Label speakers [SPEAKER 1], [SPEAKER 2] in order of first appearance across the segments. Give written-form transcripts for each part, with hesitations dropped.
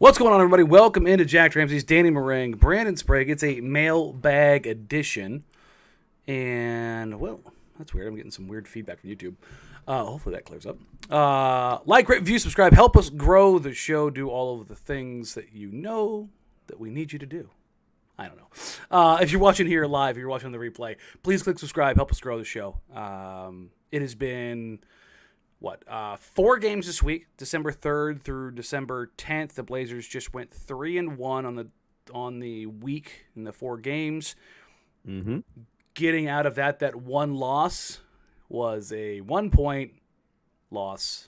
[SPEAKER 1] What's going on, everybody? Welcome into Jack Ramsays, Danny Marang, Brandon Sprague. It's a mailbag edition. And, well, that's weird. I'm getting some weird feedback from YouTube. Hopefully that clears up. Like, rate, review, subscribe. Help us grow the show. Do all of the things that you know that we need you to do. I don't know. If you're watching here live, if you're watching on the replay, please click subscribe. Help us grow the show. It has been... 4 games this week, December 3rd through December 10th. The Blazers just went 3-1 on the week in the 4 games. Mm-hmm. Getting out of that one loss was a 1-point loss,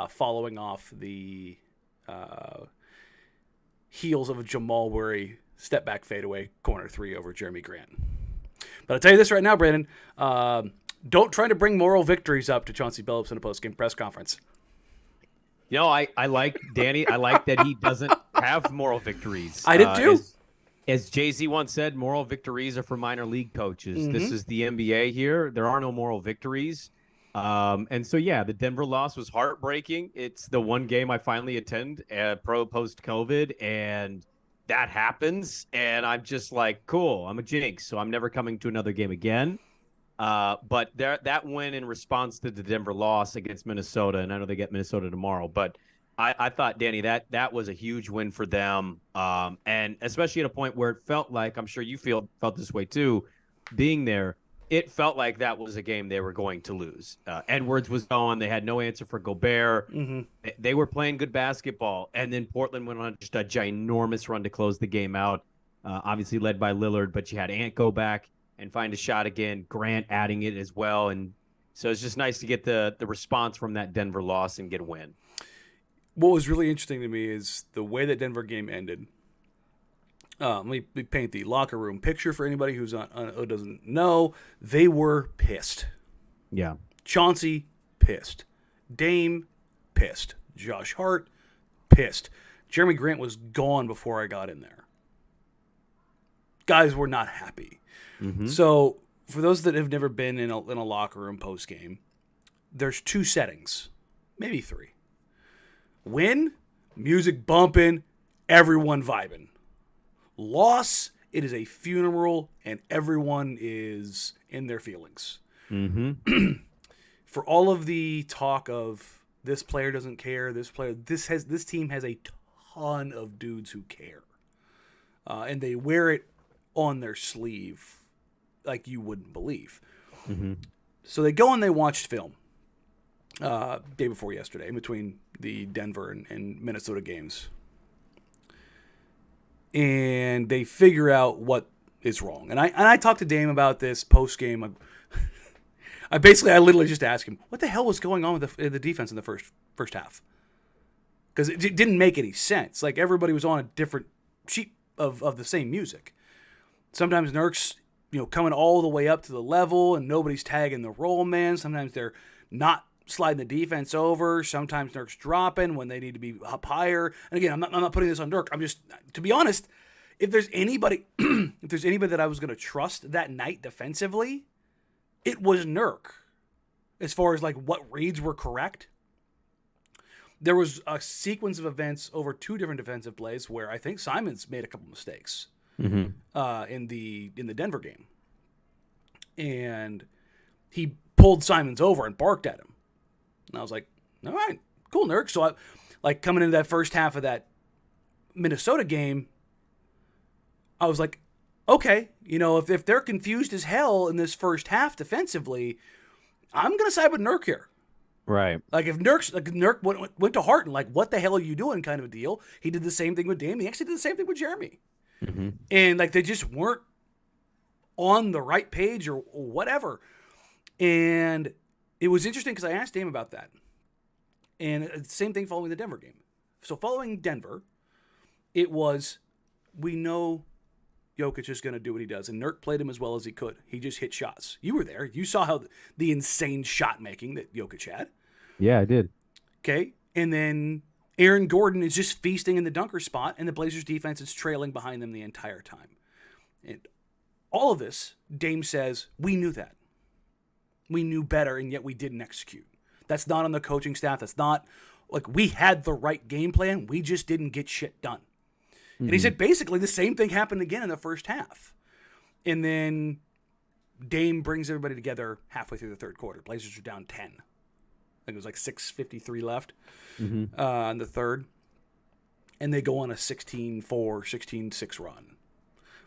[SPEAKER 1] following off the heels of a Jamal Murray step-back fadeaway corner 3 over Jerami Grant. But I'll tell you this right now, Brandon, don't try to bring moral victories up to Chauncey Billups in a post-game press conference.
[SPEAKER 2] You know, I like Danny. I like that he doesn't have moral victories.
[SPEAKER 1] I did too.
[SPEAKER 2] As Jay-Z once said, moral victories are for minor league coaches. Mm-hmm. This is the NBA here. There are no moral victories. And so, yeah, the Denver loss was heartbreaking. It's the one game I finally attend post-COVID, and that happens. And I'm just like, cool, I'm a jinx, so I'm never coming to another game again. But that win in response to the Denver loss against Minnesota, and I know they get Minnesota tomorrow, but I thought, Danny, that was a huge win for them, and especially at a point where it felt like, I'm sure you felt this way too, being there, it felt like that was a game they were going to lose. Edwards was gone. They had no answer for Gobert. Mm-hmm. They were playing good basketball, and then Portland went on just a ginormous run to close the game out, obviously led by Lillard, but you had Ant go back and find a shot again, Grant adding it as well. And so it's just nice to get the response from that Denver loss and get a win.
[SPEAKER 1] What was really interesting to me is the way that Denver game ended. Let me paint the locker room picture for anybody who doesn't know. They were pissed.
[SPEAKER 2] Yeah.
[SPEAKER 1] Chauncey, pissed. Dame, pissed. Josh Hart, pissed. Jerami Grant was gone before I got in there. Guys were not happy. Mm-hmm. So, for those that have never been in a locker room post-game, there's 2 settings, maybe 3. Win, music bumping, everyone vibing. Loss, it is a funeral, and everyone is in their feelings. Mm-hmm. For all of the talk of this player doesn't care, this team has a ton of dudes who care, and they wear it on their sleeve like you wouldn't believe. Mm-hmm. So they go and they watched film day before yesterday in between the Denver and Minnesota games. And they figure out what is wrong. And I talked to Dame about this post-game. I literally just asked him, what the hell was going on with the defense in the first half? Because it didn't make any sense. Like, everybody was on a different sheet of the same music. Sometimes Nurk's coming all the way up to the level and nobody's tagging the roll man. Sometimes they're not sliding the defense over. Sometimes Nurk's dropping when they need to be up higher. And again, I'm not putting this on Nurk. I'm just, to be honest, if there's anybody that I was going to trust that night defensively, it was Nurk. As far as like what reads were correct. There was a sequence of events over 2 different defensive plays where I think Simons made a couple mistakes. Mm-hmm. In the Denver game, and he pulled Simons over and barked at him, and I was like, "All right, cool, Nurk." So coming into that first half of that Minnesota game, I was like, okay, if they're confused as hell in this first half defensively, I'm going to side with Nurk here.
[SPEAKER 2] Right.
[SPEAKER 1] Like if Nurk went to Harton, like, what the hell are you doing kind of a deal. He did the same thing with Damian. He actually did the same thing with Jerami.
[SPEAKER 2] Mm-hmm. And
[SPEAKER 1] like they just weren't on the right page or whatever. And it was interesting because I asked Dame about that. And the same thing following the Denver game. So following Denver, it was, we know Jokic is going to do what he does. And Nurk played him as well as he could. He just hit shots. You were there. You saw how the insane shot making that Jokic had.
[SPEAKER 2] Yeah, I did.
[SPEAKER 1] Okay. And then Aaron Gordon is just feasting in the dunker spot, and the Blazers defense is trailing behind them the entire time. And all of this, Dame says, we knew that. We knew better, and yet we didn't execute. That's not on the coaching staff. That's not, like, we had the right game plan. We just didn't get shit done. And he said basically the same thing happened again in the first half. And then Dame brings everybody together halfway through the third quarter. Blazers are down 10. I think it was like 6:53 left in the third. And they go on a 16-4, 16-6 run.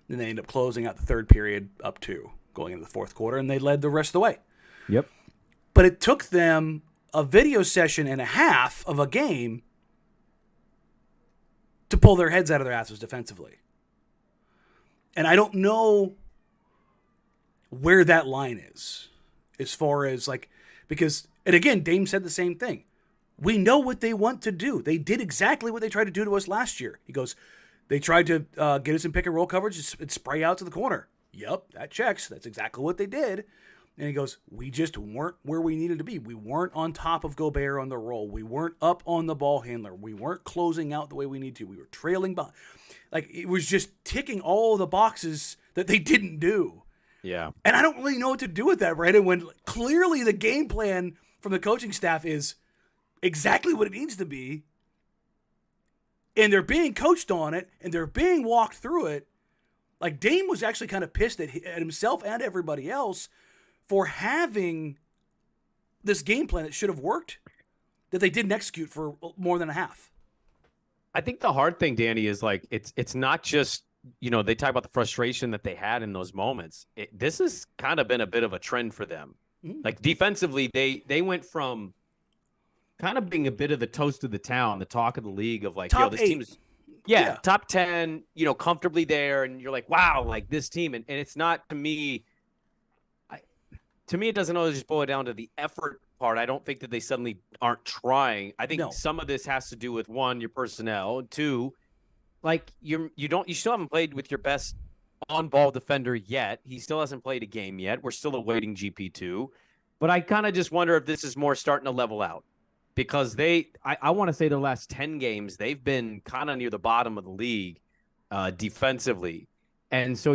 [SPEAKER 1] Then they end up closing out the third period up 2, going into the fourth quarter, and they led the rest of the way.
[SPEAKER 2] Yep.
[SPEAKER 1] But it took them a video session and a half of a game to pull their heads out of their asses defensively. And I don't know where that line is as far as like, because, and again, Dame said the same thing. We know what they want to do. They did exactly what they tried to do to us last year. He goes, they tried to get us in pick and roll coverage and spray out to the corner. Yep, that checks. That's exactly what they did. And he goes, we just weren't where we needed to be. We weren't on top of Gobert on the roll. We weren't up on the ball handler. We weren't closing out the way we need to. We were trailing behind. Like, it was just ticking all the boxes that they didn't do.
[SPEAKER 2] Yeah.
[SPEAKER 1] And I don't really know what to do with that, Brandon, when clearly the game plan from the coaching staff is exactly what it needs to be. And they're being coached on it, and they're being walked through it. Like, Dame was actually kind of pissed at himself and everybody else for having this game plan that should have worked, that they didn't execute for more than a half.
[SPEAKER 2] I think the hard thing, Danny, is like it's not just, they talk about the frustration that they had in those moments. This has kind of been a bit of a trend for them. Mm-hmm. Like defensively, they went from kind of being a bit of the toast of the town, the talk of the league of like,
[SPEAKER 1] top
[SPEAKER 2] this
[SPEAKER 1] 8.
[SPEAKER 2] team's top 10, comfortably there, and you're like, wow, like this team, and it's not to me. To me, it doesn't always just boil down to the effort part. I don't think that they suddenly aren't trying. I think some of this has to do with, 1, your personnel, 2, like you still haven't played with your best on-ball defender yet. He still hasn't played a game yet. We're still awaiting GP2. But I kind of just wonder if this is more starting to level out, because I want to say the last 10 games, they've been kind of near the bottom of the league defensively. And so,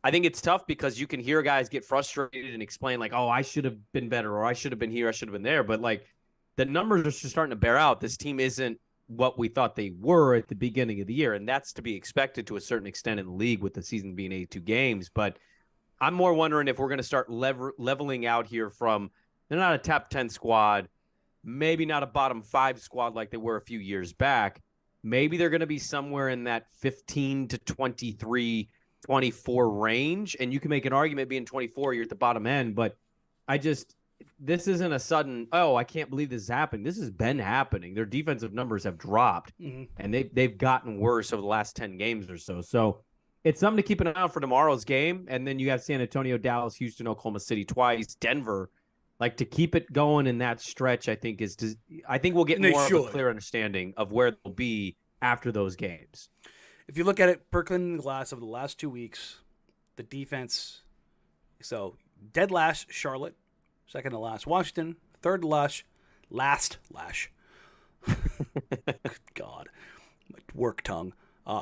[SPEAKER 2] I think it's tough because you can hear guys get frustrated and explain like, oh, I should have been better, or I should have been here, I should have been there. But like the numbers are just starting to bear out. This team isn't what we thought they were at the beginning of the year. And that's to be expected to a certain extent in the league with the season being 82 games. But I'm more wondering if we're going to start leveling out here from, they're not a top 10 squad, maybe not a bottom 5 squad like they were a few years back. Maybe they're going to be somewhere in that 15 to 23 24 range, and you can make an argument being 24, you're at the bottom end, but this isn't a sudden, oh, I can't believe this is happening. This has been happening. Their defensive numbers have dropped, and they've gotten worse over the last 10 games or so. So it's something to keep an eye on for tomorrow's game, and then you have San Antonio, Dallas, Houston, Oklahoma City twice, Denver. Like, to keep it going in that stretch, I think we'll get more of a clear understanding of where they'll be after those games.
[SPEAKER 1] If you look at it, percolating the glass over the last 2 weeks, the defense, so dead last, Charlotte, second to last, Washington, third to last, good God, my work tongue,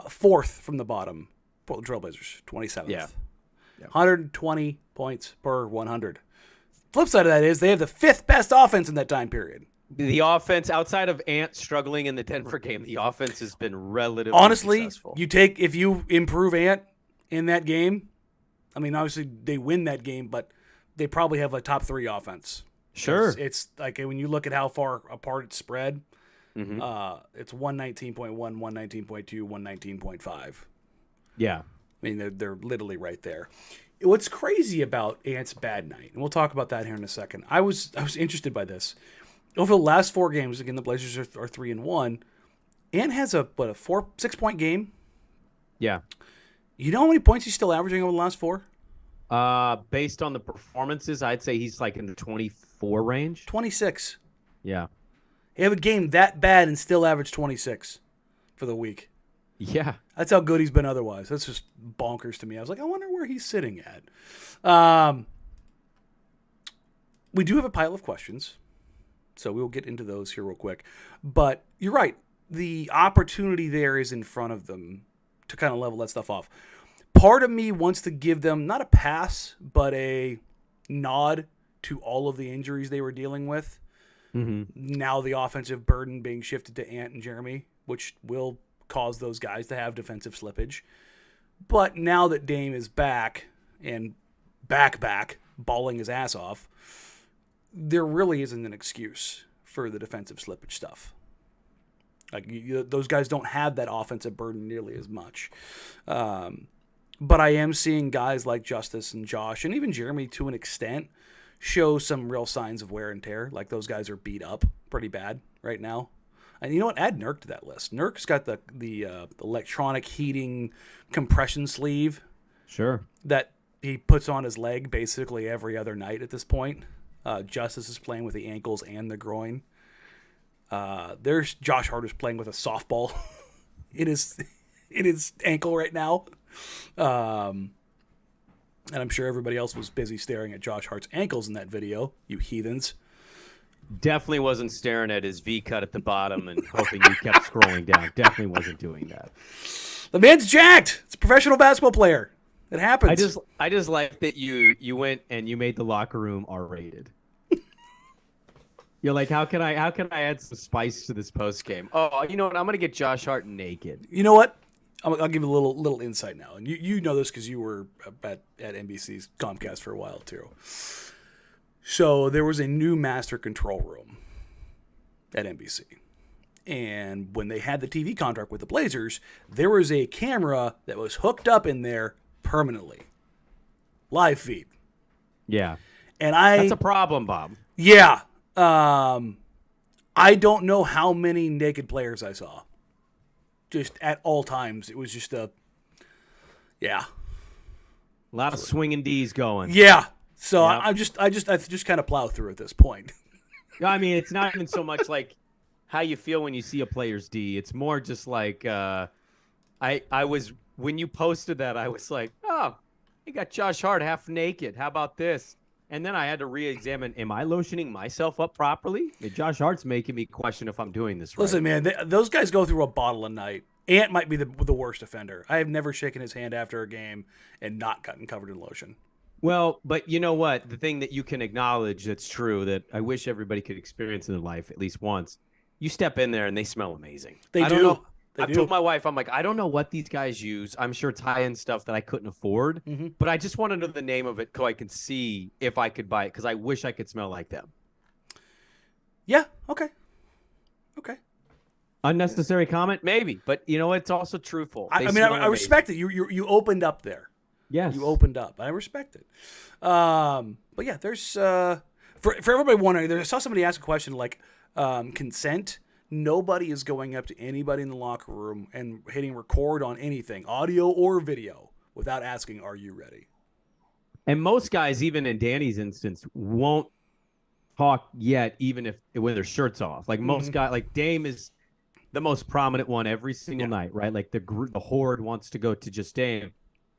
[SPEAKER 1] fourth from the bottom, Portland Trailblazers, 27th.
[SPEAKER 2] Yeah.
[SPEAKER 1] 120 points per 100. Flip side of that is they have the 5th best offense in that time period.
[SPEAKER 2] The offense, outside of Ant struggling in the Denver game, the offense has been relatively successful.
[SPEAKER 1] If you improve Ant in that game, I mean, obviously they win that game, but they probably have a top 3 offense.
[SPEAKER 2] Sure.
[SPEAKER 1] It's like when you look at how far apart it's spread, It's 119.1, 119.2, 119.5.
[SPEAKER 2] Yeah.
[SPEAKER 1] I mean, they're literally right there. What's crazy about Ant's bad night, and we'll talk about that here in a second. I was interested by this. Over the last 4 games, again, the Blazers are 3-1. Ant has a 6-point game.
[SPEAKER 2] Yeah.
[SPEAKER 1] You know how many points he's still averaging over the last 4?
[SPEAKER 2] Based on the performances, I'd say he's like in the 24 range.
[SPEAKER 1] 26.
[SPEAKER 2] Yeah.
[SPEAKER 1] He have a game that bad and still average 26 for the week.
[SPEAKER 2] Yeah.
[SPEAKER 1] That's how good he's been otherwise. That's just bonkers to me. I was like, I wonder where he's sitting at. We do have a pile of questions, so we'll get into those here real quick. But you're right. The opportunity there is in front of them to kind of level that stuff off. Part of me wants to give them not a pass, but a nod to all of the injuries they were dealing with. Now the offensive burden being shifted to Ant and Jerami, which will cause those guys to have defensive slippage. But now that Dame is back and back, balling his ass off, there really isn't an excuse for the defensive slippage stuff. Like those guys don't have that offensive burden nearly as much. But I am seeing guys like Justice and Josh and even Jerami to an extent show some real signs of wear and tear. Like those guys are beat up pretty bad right now. And you know what? Add Nurk to that list. Nurk's got the electronic heating compression sleeve.
[SPEAKER 2] Sure.
[SPEAKER 1] That he puts on his leg basically every other night at this point. Justice is playing with the ankles and the groin. There's Josh Hart is playing with a softball in his ankle right now. And I'm sure everybody else was busy staring at Josh Hart's ankles in that video, you heathens.
[SPEAKER 2] Definitely wasn't staring at his V cut at the bottom and hoping you kept scrolling down. Definitely wasn't doing that.
[SPEAKER 1] The man's jacked. It's a professional basketball player. It happens.
[SPEAKER 2] I just like that you went and you made the locker room R-rated. You're like, how can I add some spice to this post game? Oh, you know what? I'm gonna get Josh Hart naked.
[SPEAKER 1] You know what? I'll give you a little insight now, and you know this because you were at NBC's Comcast for a while too. So there was a new master control room at NBC, and when they had the TV contract with the Blazers, there was a camera that was hooked up in there permanently, live feed.
[SPEAKER 2] Yeah,
[SPEAKER 1] and
[SPEAKER 2] that's a problem, Bob.
[SPEAKER 1] Yeah, I don't know how many naked players I saw. Just at all times, it was just a
[SPEAKER 2] lot of swinging D's going.
[SPEAKER 1] Yeah, so
[SPEAKER 2] Yep.
[SPEAKER 1] I just kind of plow through at this point.
[SPEAKER 2] I mean, it's not even so much like how you feel when you see a player's D. It's more just like I was when you posted that, I was like, oh, you got Josh Hart half naked. How about this? And then I had to re-examine, am I lotioning myself up properly? Josh Hart's making me question if I'm doing this right.
[SPEAKER 1] Listen, man, those guys go through a bottle a night. Ant might be the worst offender. I have never shaken his hand after a game and not gotten covered in lotion.
[SPEAKER 2] Well, but you know what? The thing that you can acknowledge that's true that I wish everybody could experience in their life at least once, you step in there and they smell amazing.
[SPEAKER 1] They do.
[SPEAKER 2] Don't know.
[SPEAKER 1] They
[SPEAKER 2] I've
[SPEAKER 1] do.
[SPEAKER 2] told my wife, I'm like, I don't know what these guys use. I'm sure it's high-end stuff that I couldn't afford, but I just want to know the name of it so I can see if I could buy it because I wish I could smell like them.
[SPEAKER 1] Yeah, okay.
[SPEAKER 2] Unnecessary comment? Maybe, but you know, it's also truthful.
[SPEAKER 1] I mean, I respect it. You opened up there.
[SPEAKER 2] Yes.
[SPEAKER 1] You opened up. I respect it. But yeah, there's for everybody wondering, I saw somebody ask a question like consent. Nobody is going up to anybody in the locker room and hitting record on anything, audio or video, without asking, are you ready?
[SPEAKER 2] And most guys, even in Danny's instance, won't talk yet, even when their shirt's off. Like most guys, like Dame is the most prominent one every single night, right? Like the horde wants to go to just Dame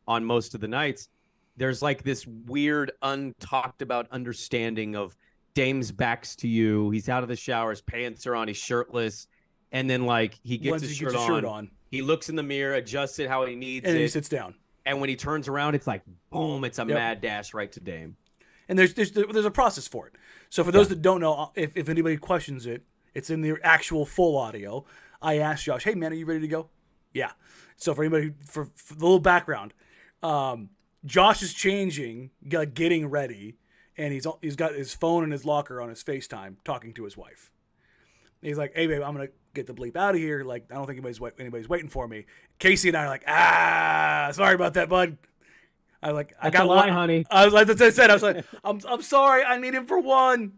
[SPEAKER 2] on most of the nights. There's like this weird, untalked about understanding of Dame's back's to you. He's out of the shower. His pants are on. He's shirtless. And then, like, he gets his shirt on. He looks in the mirror, adjusts it how he needs it.
[SPEAKER 1] And he sits down.
[SPEAKER 2] And when he turns around, it's like, boom, it's a mad dash right to Dame.
[SPEAKER 1] And there's a process for it. So for those that don't know, if anybody questions it, it's in the actual full audio. I asked Josh, hey, man, are you ready to go? Yeah. So for anybody, for the little background, Josh is changing, getting ready. And he's got his phone in his locker on his FaceTime talking to his wife. And he's like, hey, babe, I'm going to get the bleep out of here. Like, I don't think anybody's waiting for me. Casey and I are like, sorry about that, bud. I got
[SPEAKER 2] lie,
[SPEAKER 1] one,
[SPEAKER 2] honey.
[SPEAKER 1] I was like, that's what I said. I was like, I'm sorry. I need him for one.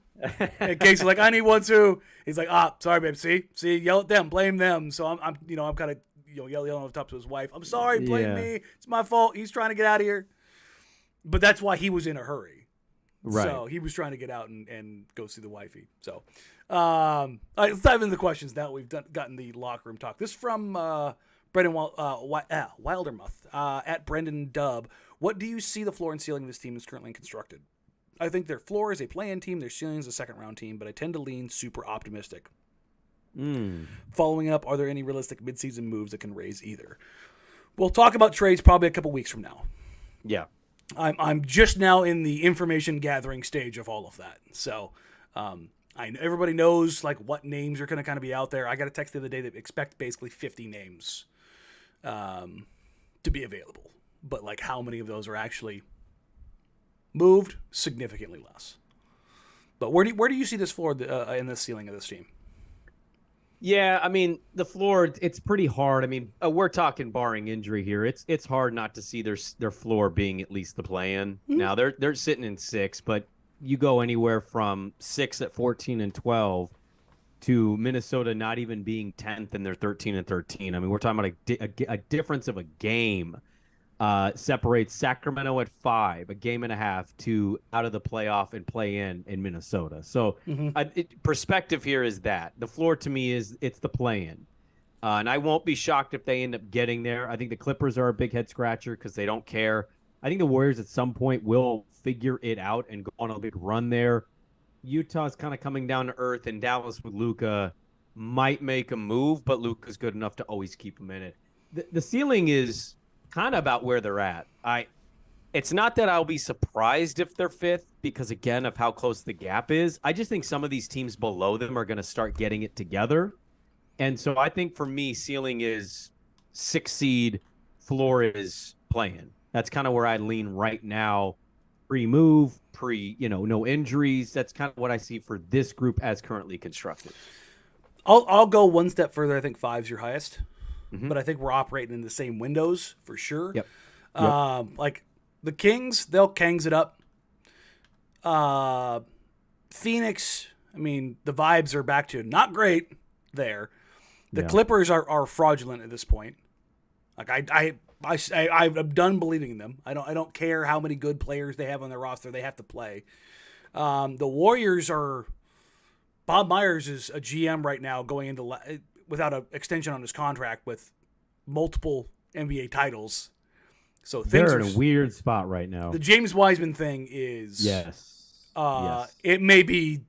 [SPEAKER 1] And Casey's like, I need one too. He's like, sorry, babe. See, yell at them, blame them. So I'm kind of, yelling over the top to his wife. I'm sorry, blame me. It's my fault. He's trying to get out of here. But that's why he was in a hurry.
[SPEAKER 2] Right.
[SPEAKER 1] So he was trying to get out and go see the wifey. So, all right, let's dive into the questions now. We've gotten the locker room talk. This is from Brendan Wildermuth at Brendan Dubb. What do you see the floor and ceiling of this team is currently constructed? I think their floor is a play-in team. Their ceiling is a second-round team, but I tend to lean super optimistic. Following up, are there any realistic midseason moves that can raise either? We'll talk about trades probably a couple weeks from now.
[SPEAKER 2] Yeah.
[SPEAKER 1] I'm just now in the information gathering stage of all of that. So everybody knows like what names are going to kind of be out there. I got a text the other day that expect basically 50 names to be available. But like how many of those are actually moved? Significantly less. But where do you see this floor in the ceiling of this team?
[SPEAKER 2] Yeah, I mean, the floor, it's pretty hard. I mean, we're talking barring injury here. It's hard not to see their floor being at least the play-in. Mm-hmm. Now, they're sitting in 6, but you go anywhere from 6 at 14 and 12 to Minnesota not even being 10th and they're 13 and 13. I mean, we're talking about a difference of a game separates Sacramento at 5, a game and a half, to out of the playoff and play in Minnesota. So perspective here is that the floor to me it's the play-in. And I won't be shocked if they end up getting there. I think the Clippers are a big head scratcher because they don't care. I think the Warriors at some point will figure it out and go on a big run there. Utah's kind of coming down to earth, and Dallas with Luka might make a move, but Luka's good enough to always keep him in it. The ceiling is kind of about where they're at. It's not that I'll be surprised if they're 5th because, again, of how close the gap is. I just think some of these teams below them are going to start getting it together. And so I think for me, ceiling is 6 seed, floor is play-in. That's kind of where I lean right now. Pre-move, no injuries. That's kind of what I see for this group as currently constructed.
[SPEAKER 1] I'll go one step further. I think 5's your highest. But I think we're operating in the same windows for sure.
[SPEAKER 2] Yep.
[SPEAKER 1] Like the Kings, they'll Kangs it up. Phoenix, I mean, the vibes are back to not great there. The Clippers are fraudulent at this point. Like I'm done believing in them. I don't care how many good players they have on their roster. They have to play. The Warriors are. Bob Myers is a GM right now going into without an extension on his contract with multiple NBA titles. So
[SPEAKER 2] they're in a weird spot right now.
[SPEAKER 1] The James Wiseman thing is
[SPEAKER 2] yes.
[SPEAKER 1] It may be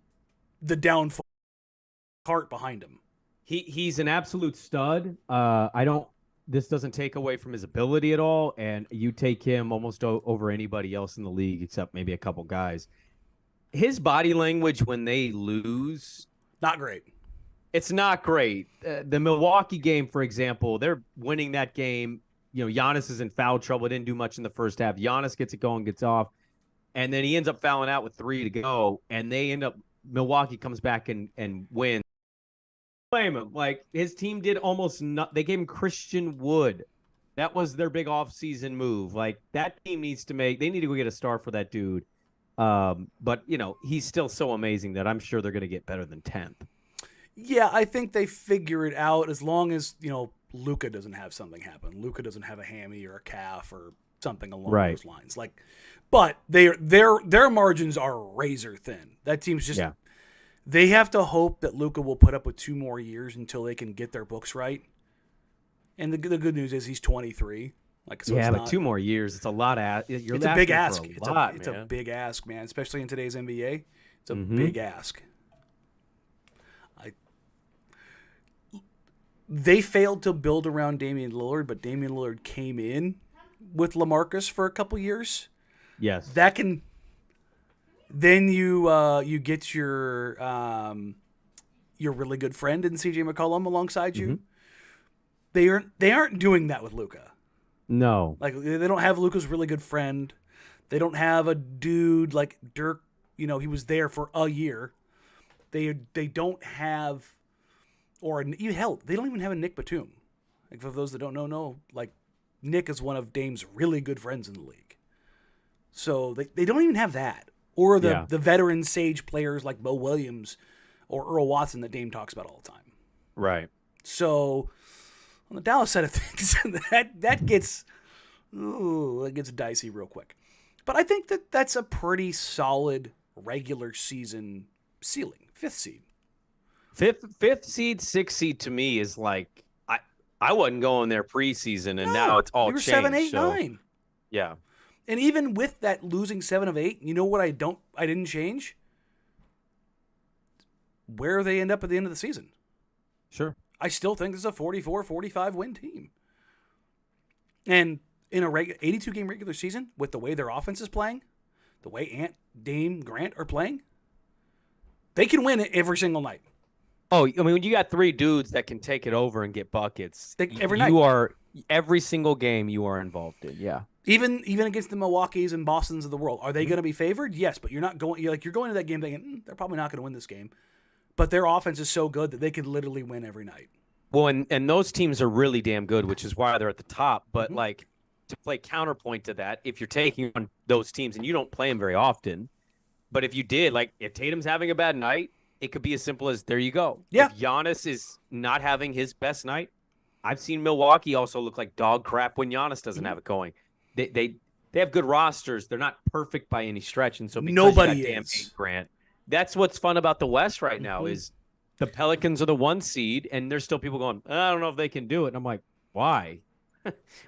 [SPEAKER 1] the downfall cart behind him.
[SPEAKER 2] He's an absolute stud. This doesn't take away from his ability at all, and you take him almost over anybody else in the league except maybe a couple guys. His body language when they lose,
[SPEAKER 1] not great.
[SPEAKER 2] It's not great. The Milwaukee game, for example, they're winning that game. Giannis is in foul trouble. Didn't do much in the first half. Giannis gets it going, gets off, and then he ends up fouling out with 3 to go, and Milwaukee comes back and wins. Blame him. Like, his team did almost not. They gave him Christian Wood. That was their big offseason move. Like, that team they need to go get a star for that dude. But, he's still so amazing that I'm sure they're going to get better than 10th.
[SPEAKER 1] Yeah, I think they figure it out as long as, Luka doesn't have something happen. Luka doesn't have a hammy or a calf or something along those lines. Like, but their margins are razor thin. That team's just they have to hope that Luka will put up with 2 more years until they can get their books right. And the good news is he's 23. Like, so
[SPEAKER 2] but 2 more years, it's a lot. It's
[SPEAKER 1] a big ask. It's a big ask, man. Especially in today's NBA, it's a big ask. They failed to build around Damian Lillard, but Damian Lillard came in with LaMarcus for a couple years.
[SPEAKER 2] Yes,
[SPEAKER 1] that can. Then you get your really good friend in CJ McCollum alongside you. They aren't doing that with Luka.
[SPEAKER 2] No,
[SPEAKER 1] like they don't have Luka's really good friend. They don't have a dude like Dirk. He was there for a year. They don't have or hell, they don't even have a Nick Batum. Like for those that don't know, like Nick is one of Dame's really good friends in the league. So they don't even have that. Or the veteran sage players like Bo Williams or Earl Watson that Dame talks about all the time.
[SPEAKER 2] Right.
[SPEAKER 1] So on the Dallas side of things, that gets dicey real quick. But I think that's a pretty solid regular season ceiling. 5th seed.
[SPEAKER 2] Fifth seed, 6th seed to me is like I wasn't going there preseason, and now it's all
[SPEAKER 1] we were
[SPEAKER 2] changed.
[SPEAKER 1] 7, 8,
[SPEAKER 2] so,
[SPEAKER 1] 9.
[SPEAKER 2] Yeah.
[SPEAKER 1] And even with that losing 7 of 8, you know what I didn't change? Where they end up at the end of the season.
[SPEAKER 2] Sure.
[SPEAKER 1] I still think this is a 44-45 win team. And in a 82-game regular season, with the way their offense is playing, the way Dame, Grant are playing, they can win it every single night.
[SPEAKER 2] Oh, I mean, when you got 3 dudes that can take it over and get buckets, every single game you are involved in. Yeah.
[SPEAKER 1] Even against the Milwaukees and Bostons of the world, are they going to be favored? Yes, but you're going to that game thinking they're probably not going to win this game. But their offense is so good that they could literally win every night.
[SPEAKER 2] Well, and those teams are really damn good, which is why they're at the top. But like to play counterpoint to that, if you're taking on those teams and you don't play them very often, but if you did, like if Tatum's having a bad night, it could be as simple as there you go.
[SPEAKER 1] Yeah.
[SPEAKER 2] If Giannis is not having his best night, I've seen Milwaukee also look like dog crap when Giannis doesn't have it going. They have good rosters. They're not perfect by any stretch, and so because
[SPEAKER 1] nobody
[SPEAKER 2] you got Damian
[SPEAKER 1] is.
[SPEAKER 2] Grant. That's what's fun about the West right now is the Pelicans are the 1 seed, and there's still people going, I don't know if they can do it. And I'm like, why?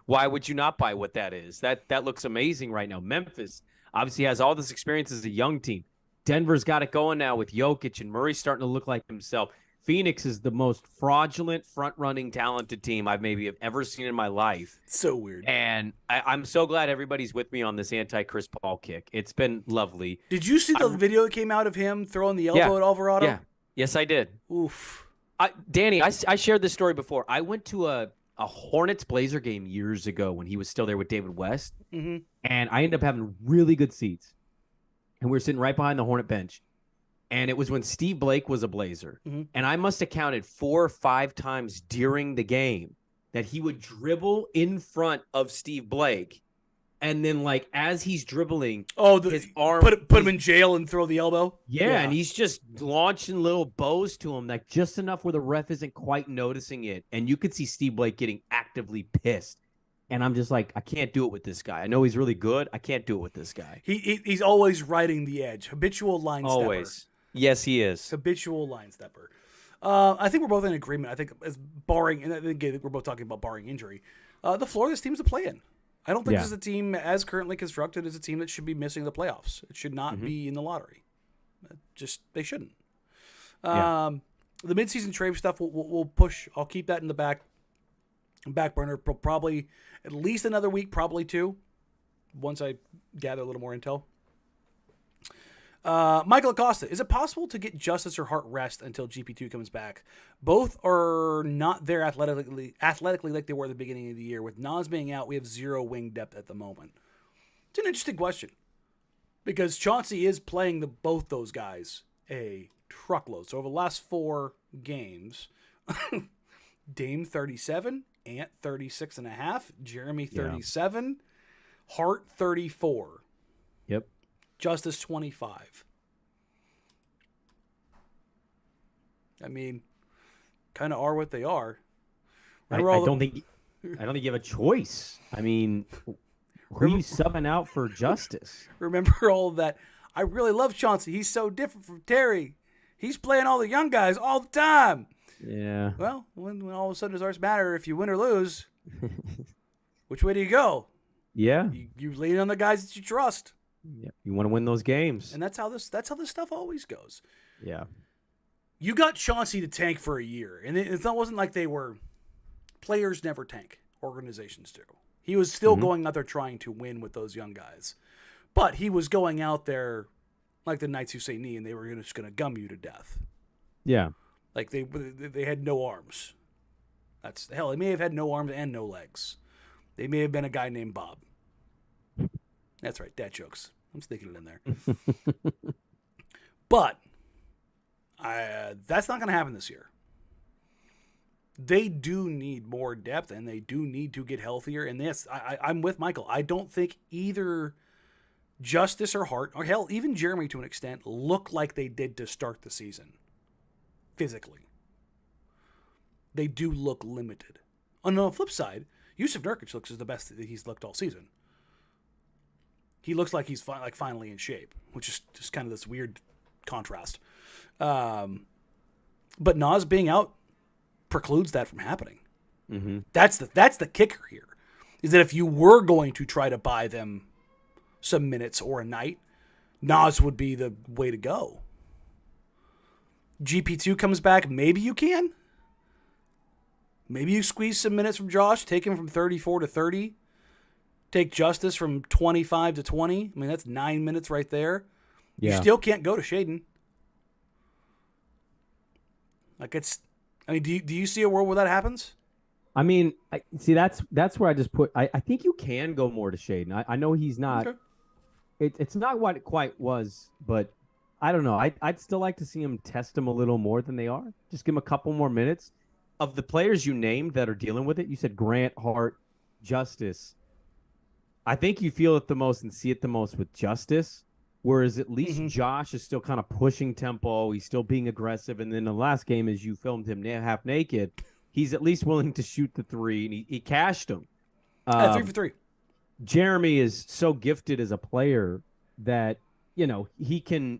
[SPEAKER 2] Why would you not buy what that is? That looks amazing right now. Memphis obviously has all this experience as a young team. Denver's got it going now with Jokic and Murray starting to look like himself. Phoenix is the most fraudulent, front-running, talented team I've ever seen in my life.
[SPEAKER 1] So weird.
[SPEAKER 2] And I'm so glad everybody's with me on this anti-Chris Paul kick. It's been lovely.
[SPEAKER 1] Did you see the video that came out of him throwing the elbow at Alvarado?
[SPEAKER 2] Yeah. Yes, I did.
[SPEAKER 1] Oof.
[SPEAKER 2] Danny, I shared this story before. I went to a Hornets Blazer game years ago when he was still there with David West.
[SPEAKER 1] Mm-hmm.
[SPEAKER 2] And I ended up having really good seats. And we were sitting right behind the Hornet bench. And it was when Steve Blake was a Blazer.
[SPEAKER 1] Mm-hmm.
[SPEAKER 2] And I must have counted 4 or 5 times during the game that he would dribble in front of Steve Blake. And then, like, as he's dribbling, his arm...
[SPEAKER 1] Put him in jail and throw the elbow?
[SPEAKER 2] Yeah, and he's just launching little bows to him, like just enough where the ref isn't quite noticing it. And you could see Steve Blake getting actively pissed. And I'm just like, I can't do it with this guy. I know he's really good. I can't do it with this guy.
[SPEAKER 1] He's always riding the edge. Habitual line stepper.
[SPEAKER 2] Always. Yes, he is.
[SPEAKER 1] Habitual line stepper. I think we're both in agreement. I think as barring, and again, we're both talking about barring injury, the floor of this team's a play-in. I don't think this is a team as currently constructed is a team that should be missing the playoffs. It should not be in the lottery. They shouldn't. The midseason trade stuff we'll push. I'll keep that in the back burner. Probably at least another week, probably 2, once I gather a little more intel. Michael Acosta, is it possible to get Justice or Hart rest until GP2 comes back? Both are not there athletically like they were at the beginning of the year. With Nas being out, we have 0 wing depth at the moment. It's an interesting question because Chauncey is playing both those guys a truckload. So over the last 4 games, Dame 37, Ant 36.5, Jerami 37, Hart 34.
[SPEAKER 2] Yep.
[SPEAKER 1] Justice 25. I mean, kind of are what they are.
[SPEAKER 2] I don't think you have a choice. I mean, who are you subbing out for Justice?
[SPEAKER 1] Remember all of that. I really love Chauncey. He's so different from Terry. He's playing all the young guys all the time.
[SPEAKER 2] Yeah.
[SPEAKER 1] Well, when all of a sudden does matter if you win or lose? Which way do you go?
[SPEAKER 2] Yeah.
[SPEAKER 1] You lean on the guys that you trust.
[SPEAKER 2] Yeah, you want to win those games,
[SPEAKER 1] and that's how this stuff always goes.
[SPEAKER 2] Yeah,
[SPEAKER 1] you got Chauncey to tank for a year, and it wasn't like they were players never tank, organizations do. He was still going out there trying to win with those young guys, but he was going out there like the Knights Who Say Knee, and they were just going to gum you to death.
[SPEAKER 2] Yeah,
[SPEAKER 1] like they had no arms. That's hell. They may have had no arms and no legs. They may have been a guy named Bob. That's right, dad jokes. I'm sticking it in there. But that's not going to happen this year. they do need more depth, and they do need to get healthier. And this, I'm with Michael. I don't think either Justice or Hart, or hell, even Jerami to an extent, look like they did to start the season. Physically. They do look limited. On the flip side, Jusuf Nurkic looks as the best that he's looked all season. He looks like he's finally in shape, which is just kind of this weird contrast. But Nas being out precludes that from happening.
[SPEAKER 2] Mm-hmm.
[SPEAKER 1] That's the kicker here, is that if you were going to try to buy them some minutes or a night, Nas would be the way to go. GP2 comes back, maybe you can. Maybe you squeeze some minutes from Josh, take him from 34 to 30. Take Justice from 25 to 20. I mean, that's 9 minutes right there. Yeah. You still can't go to Shaden. Do you see a world where that happens?
[SPEAKER 2] I mean, that's where I just put. I think you can go more to Shaden. I know he's not. Okay. It's not what it quite was, but I don't know. I'd still like to see him test them a little more than they are. Just give him a couple more minutes. Of the players you named that are dealing with it, you said Grant, Hart, Justice. I think you feel it the most and see it the most with Justice, whereas at least Josh is still kind of pushing tempo. He's still being aggressive. And then the last game, as you filmed him half naked, he's at least willing to shoot the three, and he cashed them.
[SPEAKER 1] 3 for 3.
[SPEAKER 2] Jerami is so gifted as a player that, he can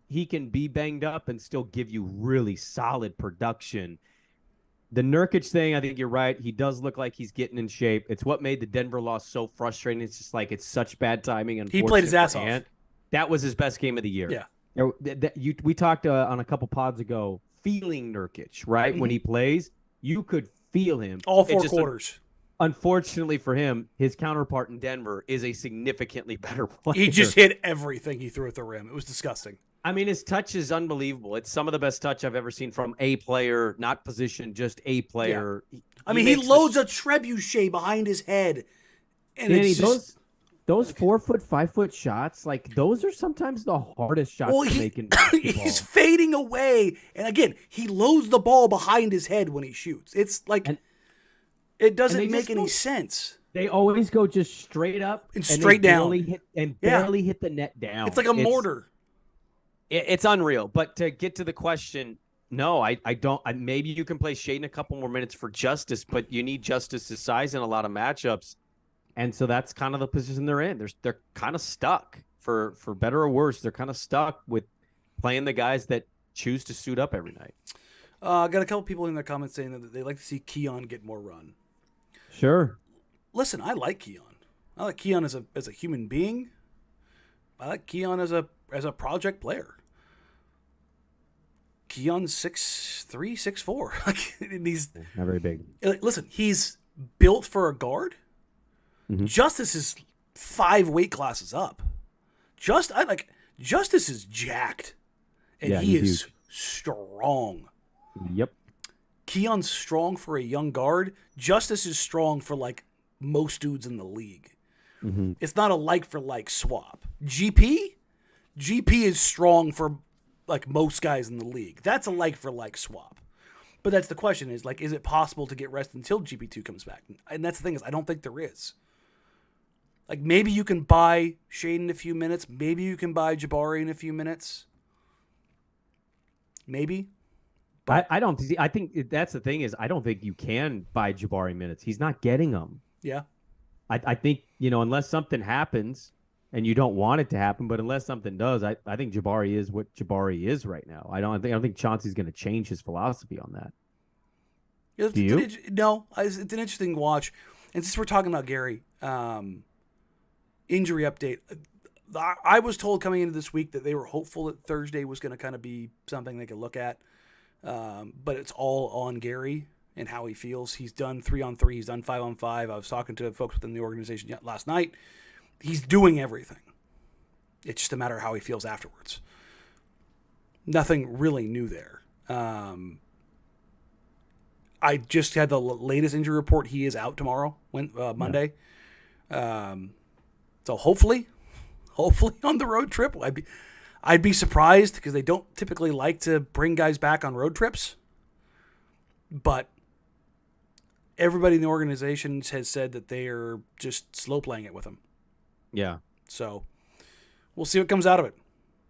[SPEAKER 2] be banged up and still give you really solid production. The Nurkic thing, I think you're right. He does look like he's getting in shape. It's what made the Denver loss so frustrating. It's just like it's such bad timing.
[SPEAKER 1] He played his ass off.
[SPEAKER 2] That was his best game of the year.
[SPEAKER 1] Yeah.
[SPEAKER 2] We talked on a couple pods ago, feeling Nurkic, right? Mm-hmm. When he plays, you could feel him.
[SPEAKER 1] All 4 quarters.
[SPEAKER 2] Unfortunately for him, his counterpart in Denver is a significantly better player.
[SPEAKER 1] He just hit everything he threw at the rim. It was disgusting.
[SPEAKER 2] I mean, his touch is unbelievable. It's some of the best touch I've ever seen from a player, not position, just a player.
[SPEAKER 1] Yeah. He loads a trebuchet behind his head. And
[SPEAKER 2] Danny, those 4 foot, 5 foot shots, like those are sometimes the hardest shots to make in basketball.
[SPEAKER 1] He's fading away. And again, he loads the ball behind his head when he shoots. It's like, it doesn't make any sense.
[SPEAKER 2] They always go just straight up
[SPEAKER 1] and straight down.
[SPEAKER 2] Barely hit the net down.
[SPEAKER 1] It's like a mortar.
[SPEAKER 2] It's unreal. But to get to the question, no, I don't. Maybe you can play Shaden a couple more minutes for Justice, but you need Justice's size in a lot of matchups. And so that's kind of the position they're in. They're kind of stuck, for better or worse. They're kind of stuck with playing the guys that choose to suit up every night.
[SPEAKER 1] I got a couple people in their comments saying that they like to see Keon get more run.
[SPEAKER 2] Sure.
[SPEAKER 1] Listen, I like Keon. I like Keon as a human being. I like Keon as a project player. Keon's 6'3", 6'4". He's
[SPEAKER 2] not very big.
[SPEAKER 1] Listen, he's built for a guard. Mm-hmm. Justice is 5 weight classes up. Justice is jacked, and he is huge. Strong.
[SPEAKER 2] Yep.
[SPEAKER 1] Keon's strong for a young guard. Justice is strong for like most dudes in the league. Mm-hmm. It's not a like for like swap. GP is strong for like most guys in the league. That's a like for like swap. But that's the question is like, is it possible to get rest until GP2 comes back? And that's the thing is I don't think there is. Like maybe you can buy Shaden in a few minutes. Maybe you can buy Jabari in a few minutes. Maybe.
[SPEAKER 2] I don't see. I think that's the thing is I don't think you can buy Jabari minutes. He's not getting them. Yeah. I think, unless something happens and you don't want it to happen, but unless something does, I think Jabari is what Jabari is right now. I don't think Chauncey's going to change his philosophy on that. Do you?
[SPEAKER 1] No, it's an interesting watch. And since we're talking about Gary, injury update. I was told coming into this week that they were hopeful that Thursday was going to kind of be something they could look at. But it's all on Gary and how he feels. He's done 3-on-3. He's done 5-on-5. I was talking to folks within the organization last night. He's doing everything. It's just a matter of how he feels afterwards. Nothing really new there. I just had the latest injury report. He is out tomorrow, Monday. Yeah. So hopefully on the road trip. I'd be surprised because they don't typically like to bring guys back on road trips. But everybody in the organization has said that they are just slow playing it with him.
[SPEAKER 2] Yeah.
[SPEAKER 1] So we'll see what comes out of it.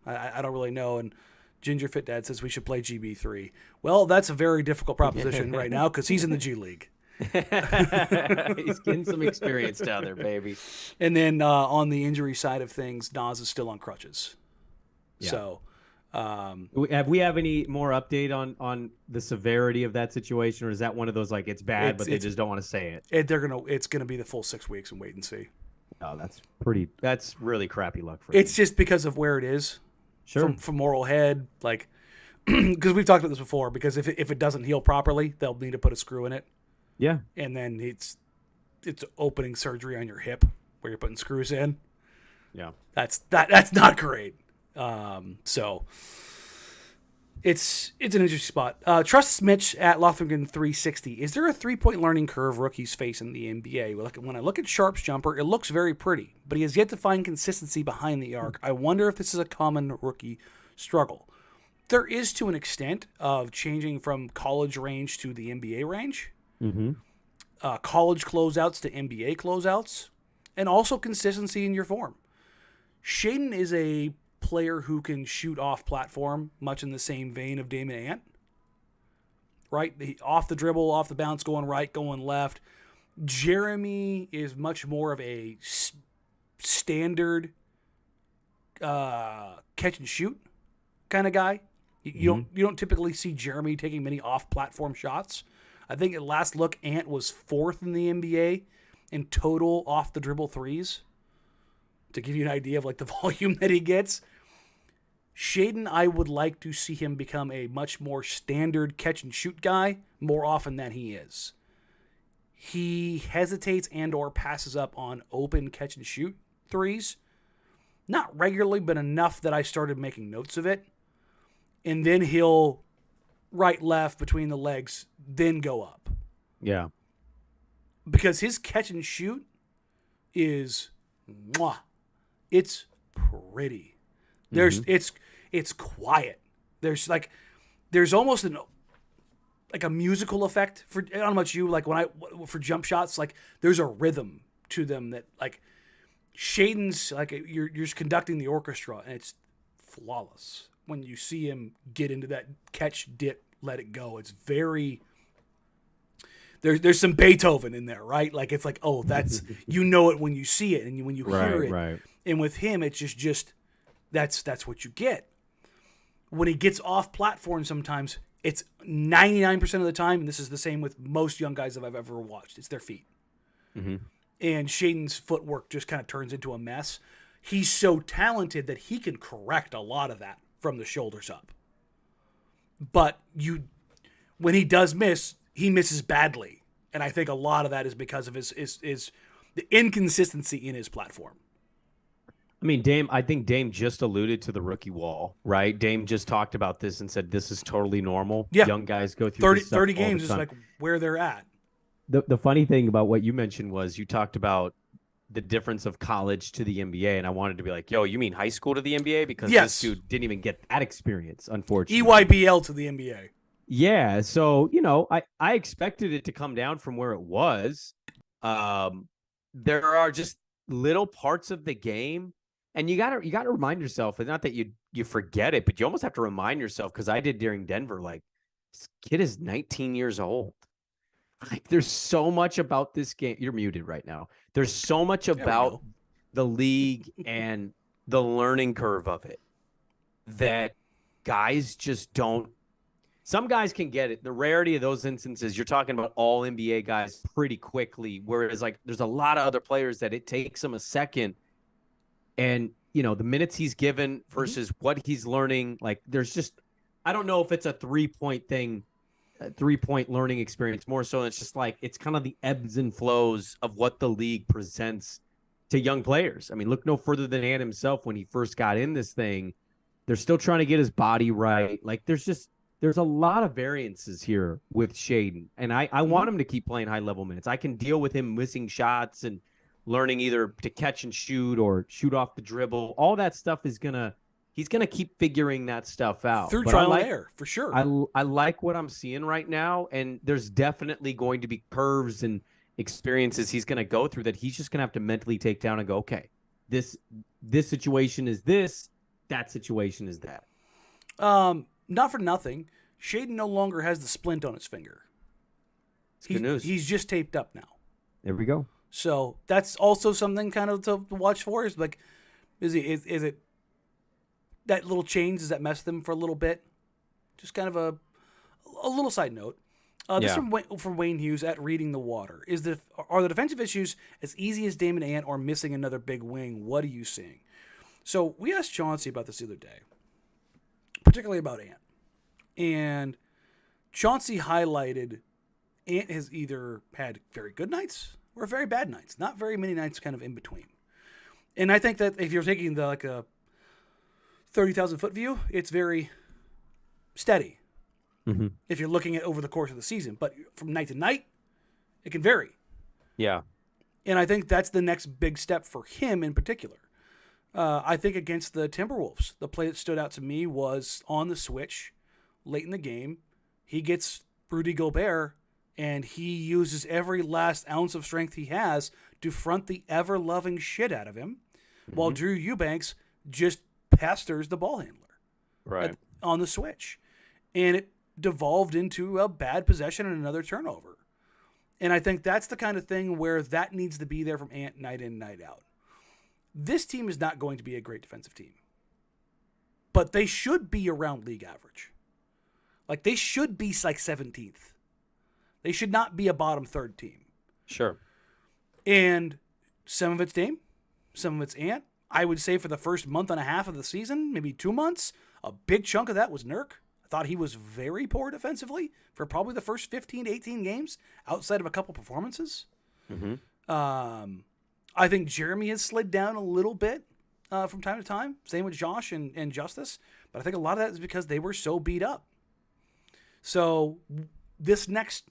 [SPEAKER 1] I don't really know. And Ginger Fit Dad says we should play GB3. Well, that's a very difficult proposition right now because he's in the G League.
[SPEAKER 2] He's getting some experience down there, baby.
[SPEAKER 1] And then on the injury side of things, Nas is still on crutches.
[SPEAKER 2] Yeah.
[SPEAKER 1] So
[SPEAKER 2] have we any more update on the severity of that situation, or is that one of those like it's bad but they just don't want to say it?
[SPEAKER 1] It's gonna be the full 6 weeks and wait and see.
[SPEAKER 2] Oh, that's really crappy luck for
[SPEAKER 1] It's just because of where it is.
[SPEAKER 2] Sure.
[SPEAKER 1] From Moral Head, like because we've talked about this before. Because if it doesn't heal properly, they'll need to put a screw in it.
[SPEAKER 2] Yeah.
[SPEAKER 1] And then it's opening surgery on your hip where you're putting screws in.
[SPEAKER 2] Yeah.
[SPEAKER 1] That's not great. So it's an interesting spot. Trust Mitch at Lothringen 360. Is there a 3-point learning curve rookies face in the NBA? When I look at Sharp's jumper, it looks very pretty, but he has yet to find consistency behind the arc. I wonder if this is a common rookie struggle. There is to an extent of changing from college range to the NBA range.
[SPEAKER 2] Mm-hmm.
[SPEAKER 1] College closeouts to NBA closeouts, and also consistency in your form. Shaedon is a player who can shoot off platform, much in the same vein of Damian Ant. Right? Off the dribble, off the bounce, going right, going left. Jerami is much more of a standard catch and shoot kind of guy. You don't typically see Jerami taking many off-platform shots. I think at last look, Ant was 4th in the NBA in total off the dribble threes. To give you an idea of like the volume that he gets. Shaedon, I would like to see him become a much more standard catch and shoot guy more often than he is. He hesitates and or passes up on open catch and shoot threes. Not regularly, but enough that I started making notes of it. And then he'll right, left, between the legs, then go up.
[SPEAKER 2] Yeah.
[SPEAKER 1] Because his catch and shoot is mwah. It's pretty. It's quiet. There's almost a musical effect for, I don't know about you, like for jump shots, like there's a rhythm to them that like Shaedon's like you're just conducting the orchestra and it's flawless when you see him get into that catch, dip, let it go. It's very there's some Beethoven in there, right? Like it's like, oh, that's you know it when you see it and when you hear it.
[SPEAKER 2] Right.
[SPEAKER 1] And with him, it's just that's what you get. When he gets off platform, sometimes it's 99% of the time, and this is the same with most young guys that I've ever watched. It's their feet, and Shaedon's footwork just kind of turns into a mess. He's so talented that he can correct a lot of that from the shoulders up. But when he does miss, he misses badly, and I think a lot of that is because of his the inconsistency in his platform.
[SPEAKER 2] I mean, I think Dame just alluded to the rookie wall, right? Dame just talked about this and said this is totally normal.
[SPEAKER 1] Yeah.
[SPEAKER 2] Young guys go through
[SPEAKER 1] 30 games is like where they're at.
[SPEAKER 2] The funny thing about what you mentioned was you talked about the difference of college to the NBA, and I wanted to be like, yo, you mean high school to the NBA? Because this dude didn't even get that experience, unfortunately.
[SPEAKER 1] EYBL to the NBA.
[SPEAKER 2] Yeah, so, I expected it to come down from where it was. There are just little parts of the game. And you gotta remind yourself, and not that you forget it, but you almost have to remind yourself, because I did during Denver, like, this kid is 19 years old. Like, there's so much about this game. You're muted right now. There's so much about the league and the learning curve of it that guys just don't. Some guys can get it. The rarity of those instances, you're talking about all NBA guys pretty quickly, whereas like there's a lot of other players that it takes them a second. And, the minutes he's given versus what he's learning, like there's just, I don't know if it's a 3-point thing, a 3-point learning experience more so. It's just like, it's kind of the ebbs and flows of what the league presents to young players. I mean, look no further than Ant himself when he first got in this thing. They're still trying to get his body right. Like there's a lot of variances here with Shaedon. And I want him to keep playing high level minutes. I can deal with him missing shots and learning either to catch and shoot or shoot off the dribble. All that stuff is going to he's going to keep figuring that stuff out.
[SPEAKER 1] Through
[SPEAKER 2] But
[SPEAKER 1] trial and error, for sure.
[SPEAKER 2] I like what I'm seeing right now, and there's definitely going to be curves and experiences he's going to go through that he's just going to have to mentally take down and go, okay, this situation is this, that situation is that.
[SPEAKER 1] Not for nothing, Shaden no longer has the splint on his finger.
[SPEAKER 2] It's good news.
[SPEAKER 1] He's just taped up now.
[SPEAKER 2] There we go.
[SPEAKER 1] So that's also something kind of to watch for. Is like, is it that little change? Does that mess them for a little bit? Just kind of a little side note. This from Wayne Hughes at Reading the Water. Are the defensive issues as easy as Damian and Ant or missing another big wing? What are you seeing? So we asked Chauncey about this the other day, particularly about Ant. And Chauncey highlighted Ant has either had very good nights or very bad nights. Not very many nights kind of in between. And I think that if you're taking a 30,000 foot view, it's very steady.
[SPEAKER 2] Mm-hmm.
[SPEAKER 1] If you're looking at over the course of the season. But from night to night, it can vary.
[SPEAKER 2] Yeah.
[SPEAKER 1] And I think that's the next big step for him in particular. I think against the Timberwolves, the play that stood out to me was on the switch late in the game. He gets Rudy Gobert, and he uses every last ounce of strength he has to front the ever-loving shit out of him, while Drew Eubanks just pesters the ball handler on the switch. And it devolved into a bad possession and another turnover. And I think that's the kind of thing where that needs to be there from Ant night in, night out. This team is not going to be a great defensive team, but they should be around league average. Like, they should be like 17th. They should not be a bottom third team.
[SPEAKER 2] Sure.
[SPEAKER 1] And some of it's Dame, some of it's Ant. I would say for the first month and a half of the season, maybe 2 months, a big chunk of that was Nurk. I thought he was very poor defensively for probably the first 15 to 18 games outside of a couple performances.
[SPEAKER 2] Mm-hmm.
[SPEAKER 1] I think Jerami has slid down a little bit from time to time. Same with Josh and Justice. But I think a lot of that is because they were so beat up. So this next,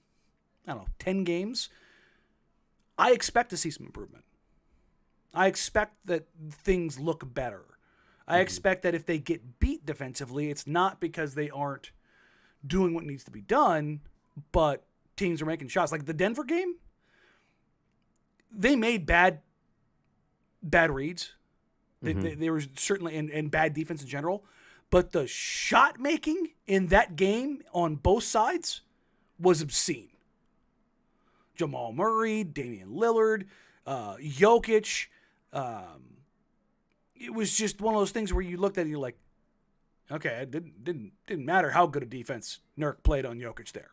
[SPEAKER 1] 10 games, I expect to see some improvement. I expect that things look better. I expect that if they get beat defensively, it's not because they aren't doing what needs to be done, but teams are making shots. Like the Denver game, they made bad reads. They were certainly and bad defense in general. But the shot making in that game on both sides was obscene. Jamal Murray, Damian Lillard, Jokic. It was just one of those things where you looked at it and you're like, okay, it didn't matter how good a defense Nurk played on Jokic there.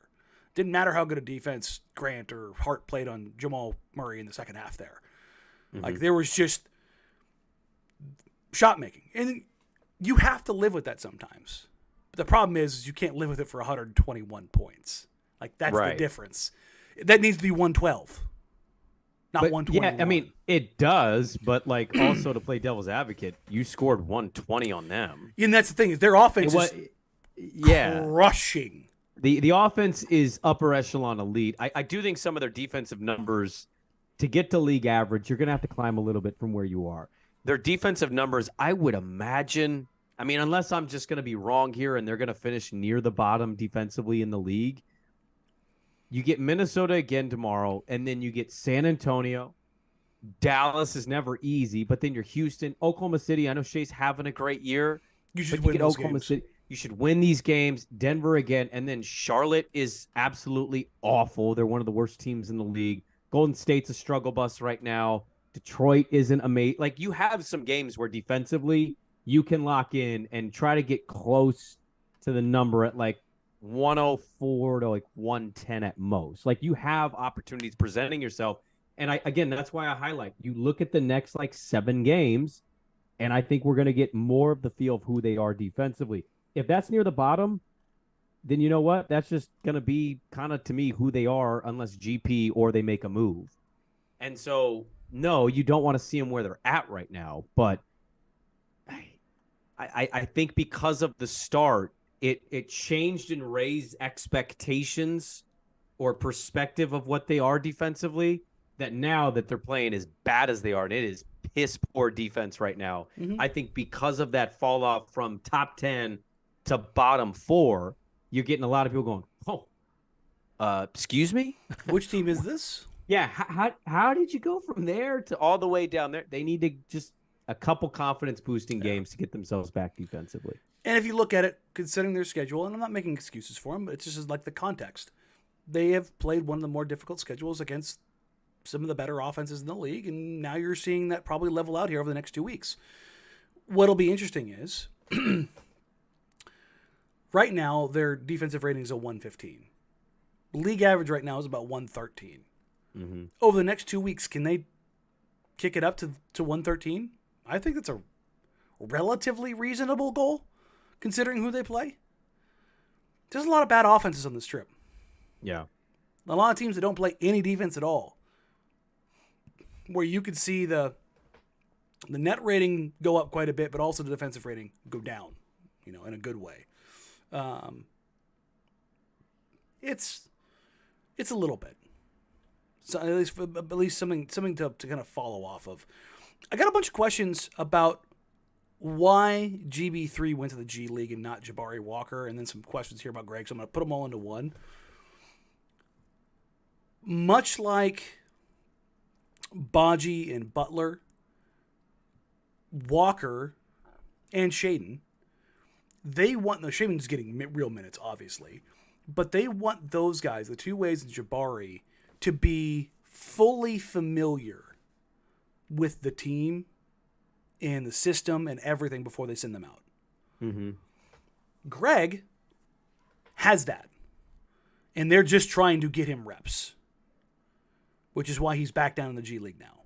[SPEAKER 1] Didn't matter how good a defense Grant or Hart played on Jamal Murray in the second half there. Like, there was just shot making. And you have to live with that sometimes. But the problem is you can't live with it for 121 points. Like, that's the difference. That needs to be 112. Not 121.
[SPEAKER 2] Yeah, I mean, it does, but also to play devil's advocate, you scored 120 on them.
[SPEAKER 1] And that's the thing, is their offense is crushing.
[SPEAKER 2] The offense is upper echelon elite. I do think some of their defensive numbers, to get to league average, you're going to have to climb a little bit from where you are. Their defensive numbers, I would imagine, unless I'm just going to be wrong here and they're going to finish near the bottom defensively in the league, you get Minnesota again tomorrow, and then you get San Antonio. Dallas is never easy, but then you're Houston, Oklahoma City. I know Shea's having a great year.
[SPEAKER 1] You should win those
[SPEAKER 2] Oklahoma
[SPEAKER 1] games.
[SPEAKER 2] City. You should win these games. Denver again, and then Charlotte is absolutely awful. They're one of the worst teams in the league. Golden State's a struggle bus right now. Detroit isn't amazing. Like, you have some games where defensively you can lock in and try to get close to the number at 104 to 110 at most. Like, you have opportunities presenting yourself. And that's why I highlight, you look at the next 7 games, and I think we're going to get more of the feel of who they are defensively. If that's near the bottom, then you know what? That's just going to be kind of, to me, who they are, unless GP or they make a move. And so, no, you don't want to see them where they're at right now. But I think because of the start, it changed and raised expectations or perspective of what they are defensively, that now that they're playing as bad as they are, and it is piss poor defense right now.
[SPEAKER 1] Mm-hmm.
[SPEAKER 2] I think because of that fall off from top 10 to bottom 4, you're getting a lot of people going, excuse me?
[SPEAKER 1] Which team is this?
[SPEAKER 2] Yeah, how did you go from there to all the way down there? They need to just a couple confidence boosting games to get themselves back defensively.
[SPEAKER 1] And if you look at it, considering their schedule, and I'm not making excuses for them, but it's just like the context. They have played one of the more difficult schedules against some of the better offenses in the league, and now you're seeing that probably level out here over the next 2 weeks. What'll be interesting is, right now, their defensive rating is a 115. League average right now is about 113. Mm-hmm. Over the next 2 weeks, can they kick it up to 113? I think that's a relatively reasonable goal, considering who they play. There's a lot of bad offenses on this trip.
[SPEAKER 2] Yeah.
[SPEAKER 1] A lot of teams that don't play any defense at all, where you could see the net rating go up quite a bit, but also the defensive rating go down, in a good way. It's a little bit. So at least something to kind of follow off of. I got a bunch of questions about why GB3 went to the G League and not Jabari Walker, and then some questions here about Greg, so I'm going to put them all into one. Much like Baji and Butler, Walker, and Shaden, Shaden's getting real minutes, obviously, but they want those guys, the two ways and Jabari, to be fully familiar with the team and the system and everything before they send them out. Mm-hmm. Greg has that, and they're just trying to get him reps, which is why he's back down in the G League now.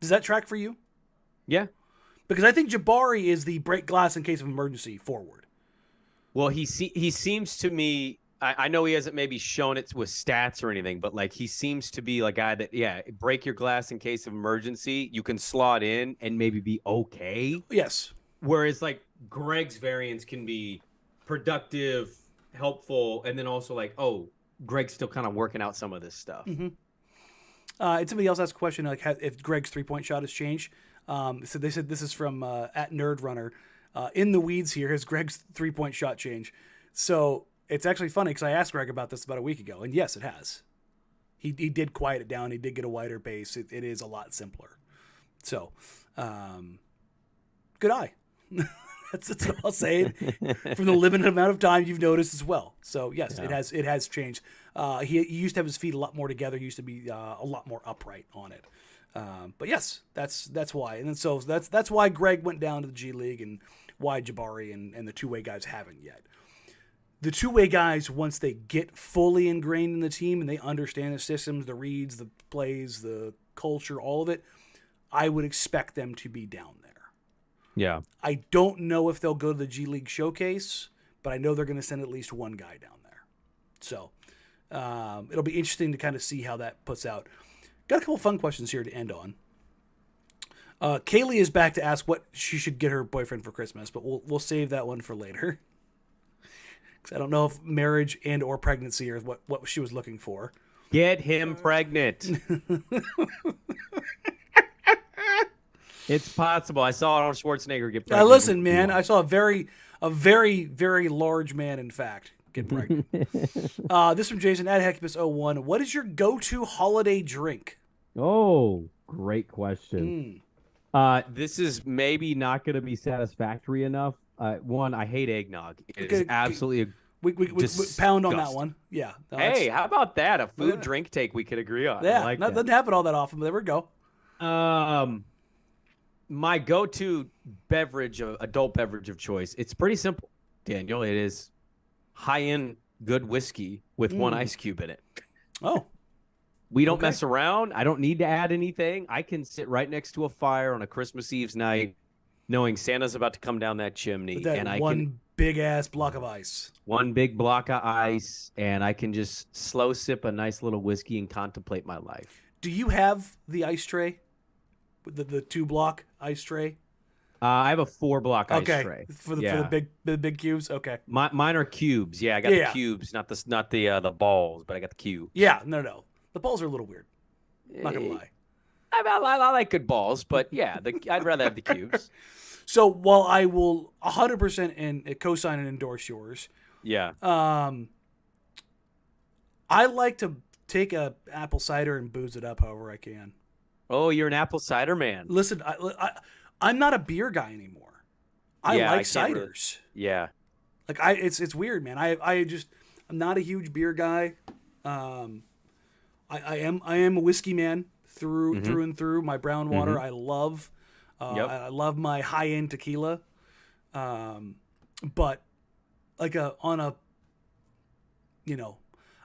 [SPEAKER 1] Does that track for you?
[SPEAKER 2] Yeah.
[SPEAKER 1] Because I think Jabari is the break glass in case of emergency forward.
[SPEAKER 2] Well, he seems to me, I know he hasn't maybe shown it with stats or anything, but like he seems to be a guy that, break your glass in case of emergency. You can slot in and maybe be okay.
[SPEAKER 1] Yes.
[SPEAKER 2] Whereas like Greg's variants can be productive, helpful, and then also like, Greg's still kind of working out some of this stuff.
[SPEAKER 1] Mm-hmm. And somebody else asked a question like if Greg's 3-point shot has changed. So they said this is from at Nerd Runner. In the weeds here, has Greg's 3-point shot change? So it's actually funny because I asked Greg about this about a week ago, and yes, it has. He did quiet it down. He did get a wider base. It is a lot simpler. So, good eye. That's what I'll say. From the limited amount of time you've noticed as well. So yes, yeah. It has changed. He used to have his feet a lot more together. He used to be a lot more upright on it. But yes, that's why. And then so that's why Greg went down to the G League and why Jabari and the two-way guys haven't yet. The two-way guys, once they get fully ingrained in the team and they understand the systems, the reads, the plays, the culture, all of it, I would expect them to be down there.
[SPEAKER 2] Yeah.
[SPEAKER 1] I don't know if they'll go to the G League showcase, but I know they're going to send at least one guy down there. So it'll be interesting to kind of see how that puts out. Got a couple fun questions here to end on. Kaylee is back to ask what she should get her boyfriend for Christmas, but we'll save that one for later. Because I don't know if marriage and or pregnancy are what she was looking for.
[SPEAKER 2] Get him pregnant. It's possible. I saw Arnold Schwarzenegger get pregnant.
[SPEAKER 1] Listen, man, I saw a very, very large man, in fact, get pregnant. This from Jason at Hecubus01. What is your go-to holiday drink?
[SPEAKER 2] Oh, great question. This is maybe not going to be satisfactory enough. One, I hate eggnog. It is absolutely
[SPEAKER 1] we pound on that one. Yeah.
[SPEAKER 2] No, hey, how about that? A food drink take we could agree on.
[SPEAKER 1] Yeah,
[SPEAKER 2] like
[SPEAKER 1] doesn't happen all that often, but there we go.
[SPEAKER 2] My go-to beverage, adult beverage of choice, it's pretty simple, Daniel. It is high-end good whiskey with one ice cube in it.
[SPEAKER 1] Oh.
[SPEAKER 2] We don't mess around. I don't need to add anything. I can sit right next to a fire on a Christmas Eve's night knowing Santa's about to come down that chimney.
[SPEAKER 1] With that
[SPEAKER 2] and
[SPEAKER 1] one big-ass block of ice.
[SPEAKER 2] One big block of ice, and I can just slow sip a nice little whiskey and contemplate my life.
[SPEAKER 1] Do you have the ice tray? The 2-block ice tray?
[SPEAKER 2] I have a 4-block ice tray.
[SPEAKER 1] For the big cubes? Okay.
[SPEAKER 2] Mine are cubes. Yeah, I got the cubes, not the balls, but I got the cube.
[SPEAKER 1] Yeah, no. The balls are a little weird. Not going to lie.
[SPEAKER 2] I like good balls, but yeah, I'd rather have the cubes.
[SPEAKER 1] So while I will 100% co-sign and endorse yours,
[SPEAKER 2] Yeah.
[SPEAKER 1] I like to take a apple cider and booze it up however I can.
[SPEAKER 2] Oh, you're an apple cider man.
[SPEAKER 1] Listen, I'm not a beer guy anymore. I
[SPEAKER 2] Yeah,
[SPEAKER 1] like
[SPEAKER 2] I can't
[SPEAKER 1] ciders.
[SPEAKER 2] Yeah.
[SPEAKER 1] Like it's weird, man. I'm not a huge beer guy. I am a whiskey man through and through. My brown water I love. I love my high end tequila. But like I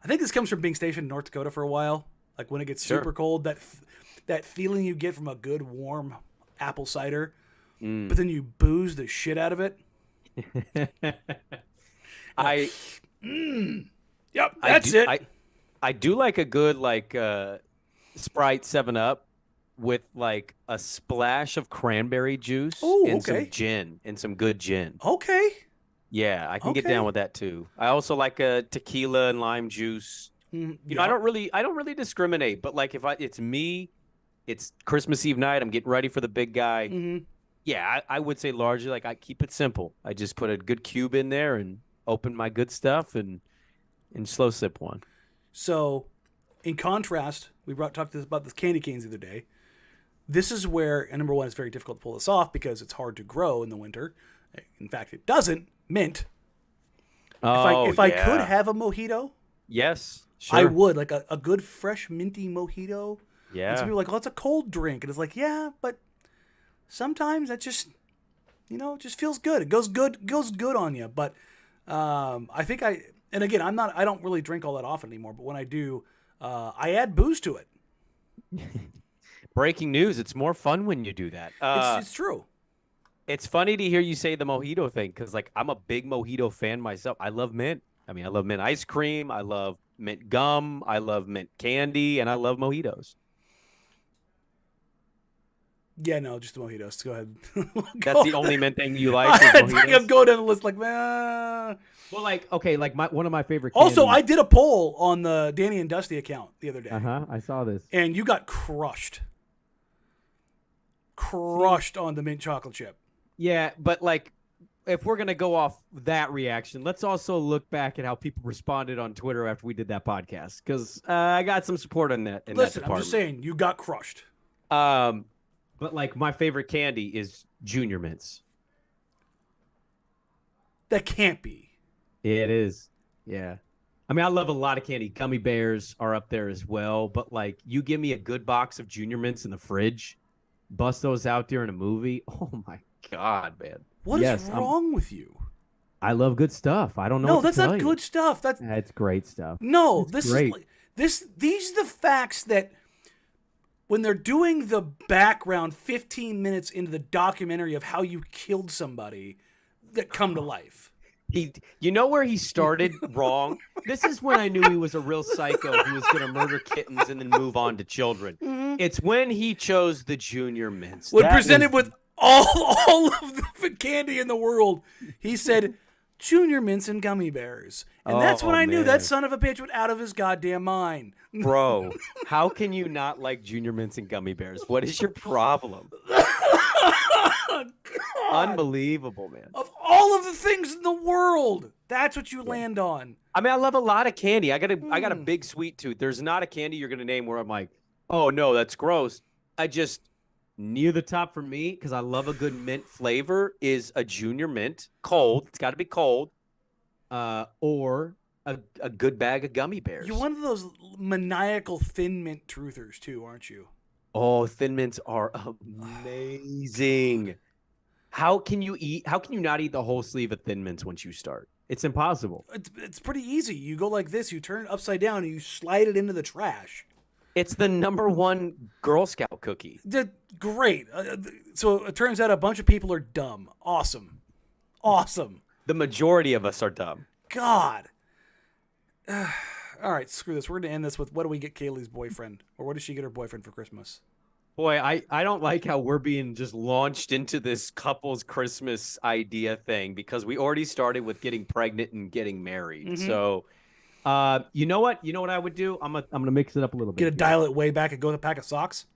[SPEAKER 1] think this comes from being stationed in North Dakota for a while. Like when it gets super cold, that feeling you get from a good warm apple cider, but then you booze the shit out of it. Yep, that's it.
[SPEAKER 2] I do like a good Sprite 7-Up with like a splash of cranberry juice and some gin and some good gin.
[SPEAKER 1] Okay.
[SPEAKER 2] Yeah, I can get down with that too. I also like a tequila and lime juice. You know, I don't really discriminate, but like it's me, it's Christmas Eve night, I'm getting ready for the big guy. Yeah, I would say largely like I keep it simple. I just put a good cube in there and open my good stuff and slow sip one.
[SPEAKER 1] So, in contrast, we talked about this candy canes the other day. This is where, and number one, it's very difficult to pull this off because it's hard to grow in the winter. In fact, it doesn't. Mint. If I could have a mojito,
[SPEAKER 2] yes, sure.
[SPEAKER 1] I would. Like a good fresh minty mojito.
[SPEAKER 2] Yeah.
[SPEAKER 1] And some people are like, well, it's a cold drink. And it's like, yeah, but sometimes that just, it just feels good. It goes good on you. But I think and again, I don't really drink all that often anymore. But when I do, I add booze to it.
[SPEAKER 2] Breaking news. It's more fun when you do that.
[SPEAKER 1] It's true.
[SPEAKER 2] It's funny to hear you say the mojito thing because, like, I'm a big mojito fan myself. I love mint. I mean, I love mint ice cream. I love mint gum. I love mint candy, and I love mojitos.
[SPEAKER 1] Yeah, no, just the mojitos. Go ahead.
[SPEAKER 2] That's the only mint thing you like.
[SPEAKER 1] I'm going down the list like, nah.
[SPEAKER 2] Well, like, okay, like one of my favorite.
[SPEAKER 1] Also, I did a poll on the Danny and Dusty account the other day.
[SPEAKER 2] I saw this,
[SPEAKER 1] and you got crushed on the mint chocolate chip.
[SPEAKER 2] Yeah, but like, if we're gonna go off that reaction, let's also look back at how people responded on Twitter after we did that podcast because I got some support on that.
[SPEAKER 1] Listen, I'm just saying, you got crushed.
[SPEAKER 2] But like, my favorite candy is Junior Mints.
[SPEAKER 1] That can't be.
[SPEAKER 2] It is. Yeah. I mean, I love a lot of candy. Gummy bears are up there as well. But like, you give me a good box of Junior Mints in the fridge, bust those out during a movie. Oh my God, man.
[SPEAKER 1] What is wrong with you?
[SPEAKER 2] I love good stuff. I don't know.
[SPEAKER 1] No, that's not good stuff.
[SPEAKER 2] That's great stuff.
[SPEAKER 1] No, these are the facts that when they're doing the background 15 minutes into the documentary of how you killed somebody that come to life.
[SPEAKER 2] You know where he started wrong? This is when I knew he was a real psycho who was going to murder kittens and then move on to children. Mm-hmm. It's when he chose the Junior Mints.
[SPEAKER 1] When presented with all of the candy in the world, he said, Junior Mints and gummy bears. And that's when I knew that son of a bitch went out of his goddamn mind.
[SPEAKER 2] Bro, how can you not like Junior Mints and gummy bears? What is your problem? Unbelievable, man.
[SPEAKER 1] Of all of the things in the world, that's what you land on.
[SPEAKER 2] I mean, I love a lot of candy. I got a big sweet tooth. There's not a candy you're going to name where I'm like, oh, no, that's gross. Near the top for me, because I love a good mint flavor, is a Junior Mint, cold. It's got to be cold. Or a good bag of gummy bears.
[SPEAKER 1] You're one of those maniacal Thin Mint truthers, too, aren't you?
[SPEAKER 2] Oh, Thin Mints are amazing. How can you not eat the whole sleeve of Thin Mints once you start? It's impossible.
[SPEAKER 1] It's pretty easy. You go like this, you turn it upside down, and you slide it into the trash.
[SPEAKER 2] It's the #1 Girl Scout cookie.
[SPEAKER 1] Great. So it turns out a bunch of people are dumb. Awesome.
[SPEAKER 2] The majority of us are dumb.
[SPEAKER 1] God. All right, screw this. We're going to end this with, what do we get Kaylee's boyfriend? Or what does she get her boyfriend for Christmas?
[SPEAKER 2] Boy, I don't like how we're being just launched into this couple's Christmas idea thing because we already started with getting pregnant and getting married. Mm-hmm. So, you know what? You know what I would do? I'm gonna mix it up a little bit.
[SPEAKER 1] Dial it way back and go with a pack of socks?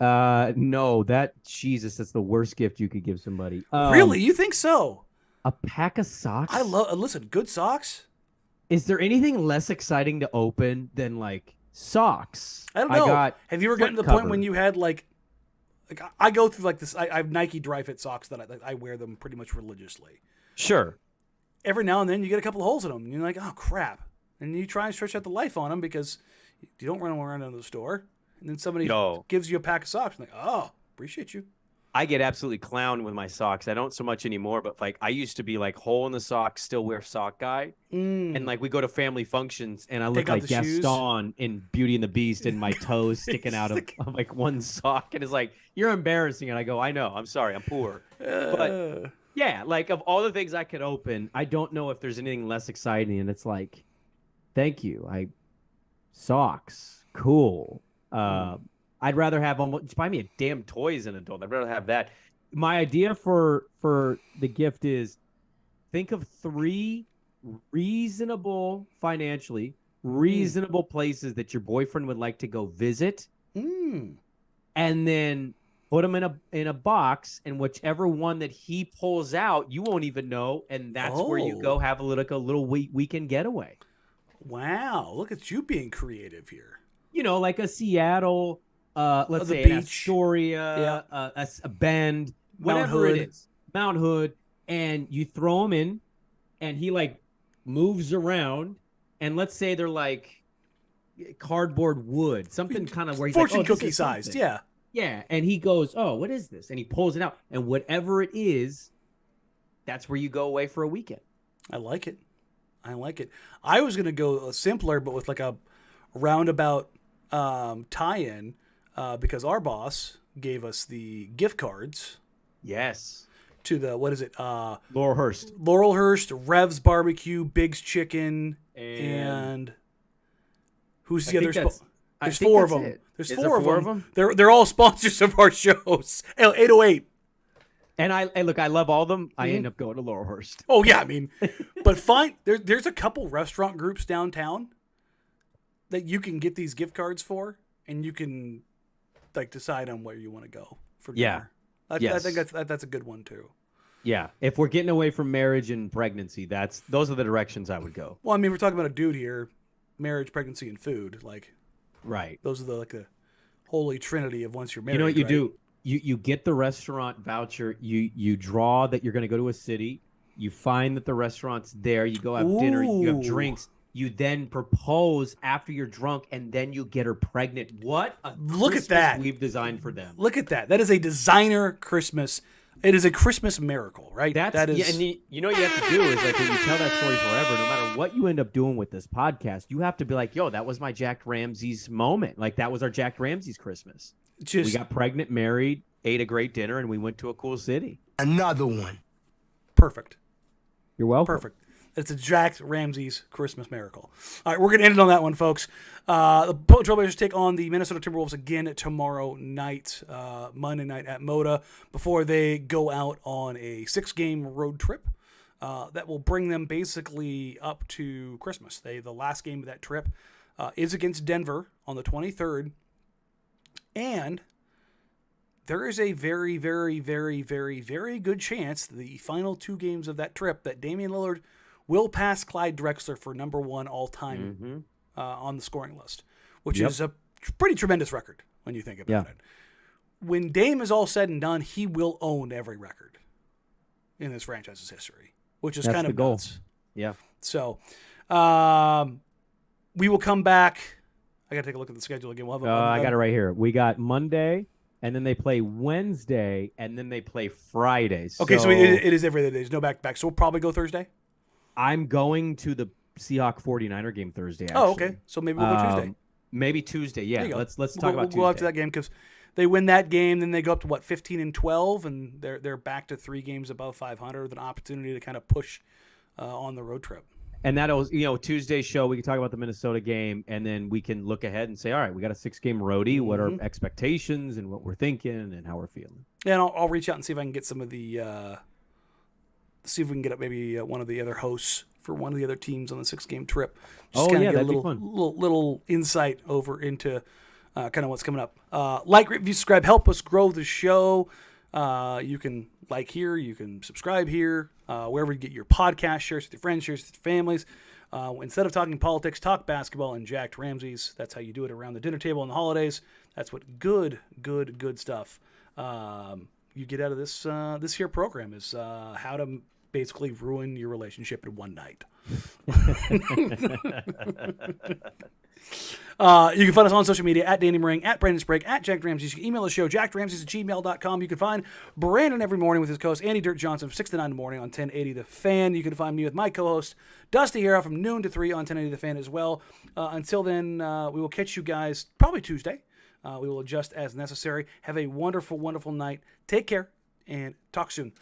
[SPEAKER 2] No, Jesus, that's the worst gift you could give somebody.
[SPEAKER 1] Really? You think so?
[SPEAKER 2] A pack of socks?
[SPEAKER 1] Listen, good socks.
[SPEAKER 2] Is there anything less exciting to open than like socks?
[SPEAKER 1] I don't know.
[SPEAKER 2] Got
[SPEAKER 1] Have you ever gotten to the point when you had like I go through like this? I have Nike dry fit socks that I wear them pretty much religiously.
[SPEAKER 2] Sure.
[SPEAKER 1] Every now and then you get a couple of holes in them, and you're like, oh crap, and you try and stretch out the life on them because you don't run around in the store, and then somebody gives you a pack of socks, and like, oh, appreciate you.
[SPEAKER 2] I get absolutely clowned with my socks. I don't so much anymore, but like I used to be like hole in the sock, still wear sock guy. And like we go to family functions and I look like Gaston in Beauty and the Beast and my toes sticking out of like one sock. And it's like, you're embarrassing. And I go, I know, I'm sorry, I'm poor. But yeah, like of all the things I could open, I don't know if there's anything less exciting. And it's like, thank you. Socks, cool. I'd rather have just buy me a damn toy as an adult. I'd rather have that. My idea for the gift is think of 3 financially reasonable places that your boyfriend would like to go visit, and then put them in a box, and whichever one that he pulls out, you won't even know, and that's where you go have a little weekend getaway.
[SPEAKER 1] Wow, look at you being creative here.
[SPEAKER 2] You know, like a Seattle. Let's say an Astoria, a Bend, whatever it is, Mount Hood, and you throw them in, and he like moves around, and let's say they're like cardboard wood, something kind of where he's
[SPEAKER 1] fortune
[SPEAKER 2] like,
[SPEAKER 1] cookie sized, yeah,
[SPEAKER 2] and he goes, oh, what is this? And he pulls it out, and whatever it is, that's where you go away for a weekend.
[SPEAKER 1] I like it. I was gonna go simpler, but with like a roundabout tie-in. Because our boss gave us the gift cards.
[SPEAKER 2] Yes.
[SPEAKER 1] To the, what is it?
[SPEAKER 2] Laurelhurst,
[SPEAKER 1] Rev's Barbecue, Big's Chicken, and who's the other? There's 4 of them. There's 4 of them. They're all sponsors of our shows. 808.
[SPEAKER 2] And I love all of them. I end up going to Laurelhurst.
[SPEAKER 1] Oh yeah, I mean, but fine. There's a couple restaurant groups downtown that you can get these gift cards for, and you can like decide on where you want to go for dinner. I think that's a good one too.
[SPEAKER 2] Yeah, if we're getting away from marriage and pregnancy, those are the directions I would go.
[SPEAKER 1] Well, I mean, we're talking about a dude here, marriage, pregnancy, and food. Like,
[SPEAKER 2] right.
[SPEAKER 1] Those are the holy trinity of once you're married.
[SPEAKER 2] You know what you do? You get the restaurant voucher. You draw that you're going to go to a city. You find that the restaurant's there. You go have dinner. You have drinks. You then propose after you're drunk, and then you get her pregnant. What a
[SPEAKER 1] look
[SPEAKER 2] Christmas
[SPEAKER 1] at that
[SPEAKER 2] we've designed for them.
[SPEAKER 1] Look at that. That is a designer Christmas. It is a Christmas miracle, right? That is.
[SPEAKER 2] Yeah, and you know what you have to do is like when you tell that story forever, no matter what you end up doing with this podcast, you have to be like, yo, that was my Jack Ramsay's moment. Like that was our Jack Ramsay's Christmas. We got pregnant, married, ate a great dinner, and we went to a cool city.
[SPEAKER 3] Another one.
[SPEAKER 1] Perfect.
[SPEAKER 2] You're welcome.
[SPEAKER 1] Perfect. It's a Jack Ramsay's Christmas miracle. All right, we're going to end it on that one, folks. The Portland Trailblazers take on the Minnesota Timberwolves again tomorrow night, Monday night at Moda, before they go out on a 6-game road trip that will bring them basically up to Christmas. The last game of that trip is against Denver on the 23rd, and there is a very, very, very, very, very good chance the final 2 games of that trip that Damian Lillard will pass Clyde Drexler for number 1 all-time on the scoring list, which is a pretty tremendous record when you think about it. When Dame is all said and done, he will own every record in this franchise's history, which is kind of
[SPEAKER 2] goal.
[SPEAKER 1] Nuts.
[SPEAKER 2] Yeah.
[SPEAKER 1] So we will come back. I got to take a look at the schedule again. We'll have
[SPEAKER 2] I got it right here. We got Monday, and then they play Wednesday, and then they play Friday.
[SPEAKER 1] Okay, so it is every other day. There's no back-to-back. So we'll probably go Thursday?
[SPEAKER 2] I'm going to the Seahawks 49er game Thursday, actually.
[SPEAKER 1] Oh, okay. So maybe we'll go Tuesday.
[SPEAKER 2] Maybe Tuesday, yeah. Let's talk about Tuesday.
[SPEAKER 1] We'll go up to that game because they win that game, then they go up to, 15-12, and they're back to 3 games above 500 with an opportunity to kind of push on the road trip.
[SPEAKER 2] And that'll, Tuesday's show, we can talk about the Minnesota game, and then we can look ahead and say, all right, we got a 6-game roadie. What are expectations and what we're thinking and how we're feeling?
[SPEAKER 1] Yeah, and I'll reach out and see if I can get some of the see if we can get up maybe one of the other hosts for one of the other teams on the 6-game trip. Just
[SPEAKER 2] that'd
[SPEAKER 1] get a
[SPEAKER 2] be fun.
[SPEAKER 1] little insight over into kind of what's coming up. Like, review, subscribe, help us grow the show. You can like here, you can subscribe here, wherever you get your podcast, share with your friends, share with your families. Instead of talking politics, talk basketball and jacked Ramsays. That's how you do it around the dinner table on the holidays. That's what good stuff you get out of this here program is how to basically ruin your relationship in one night. You can find us on social media at Danny Marang, at Brandon Sprague, at Jack Ramsays. You can email the show, jackramsays@gmail.com. You can find Brandon every morning with his co-host Andy Dirt Johnson from 6 to 9 in the morning on 1080 The Fan. You can find me with my co-host Dusty Hera from noon to 3 on 1080 The Fan as well. Until then, we will catch you guys probably Tuesday. We will adjust as necessary. Have a wonderful, wonderful night. Take care and talk soon.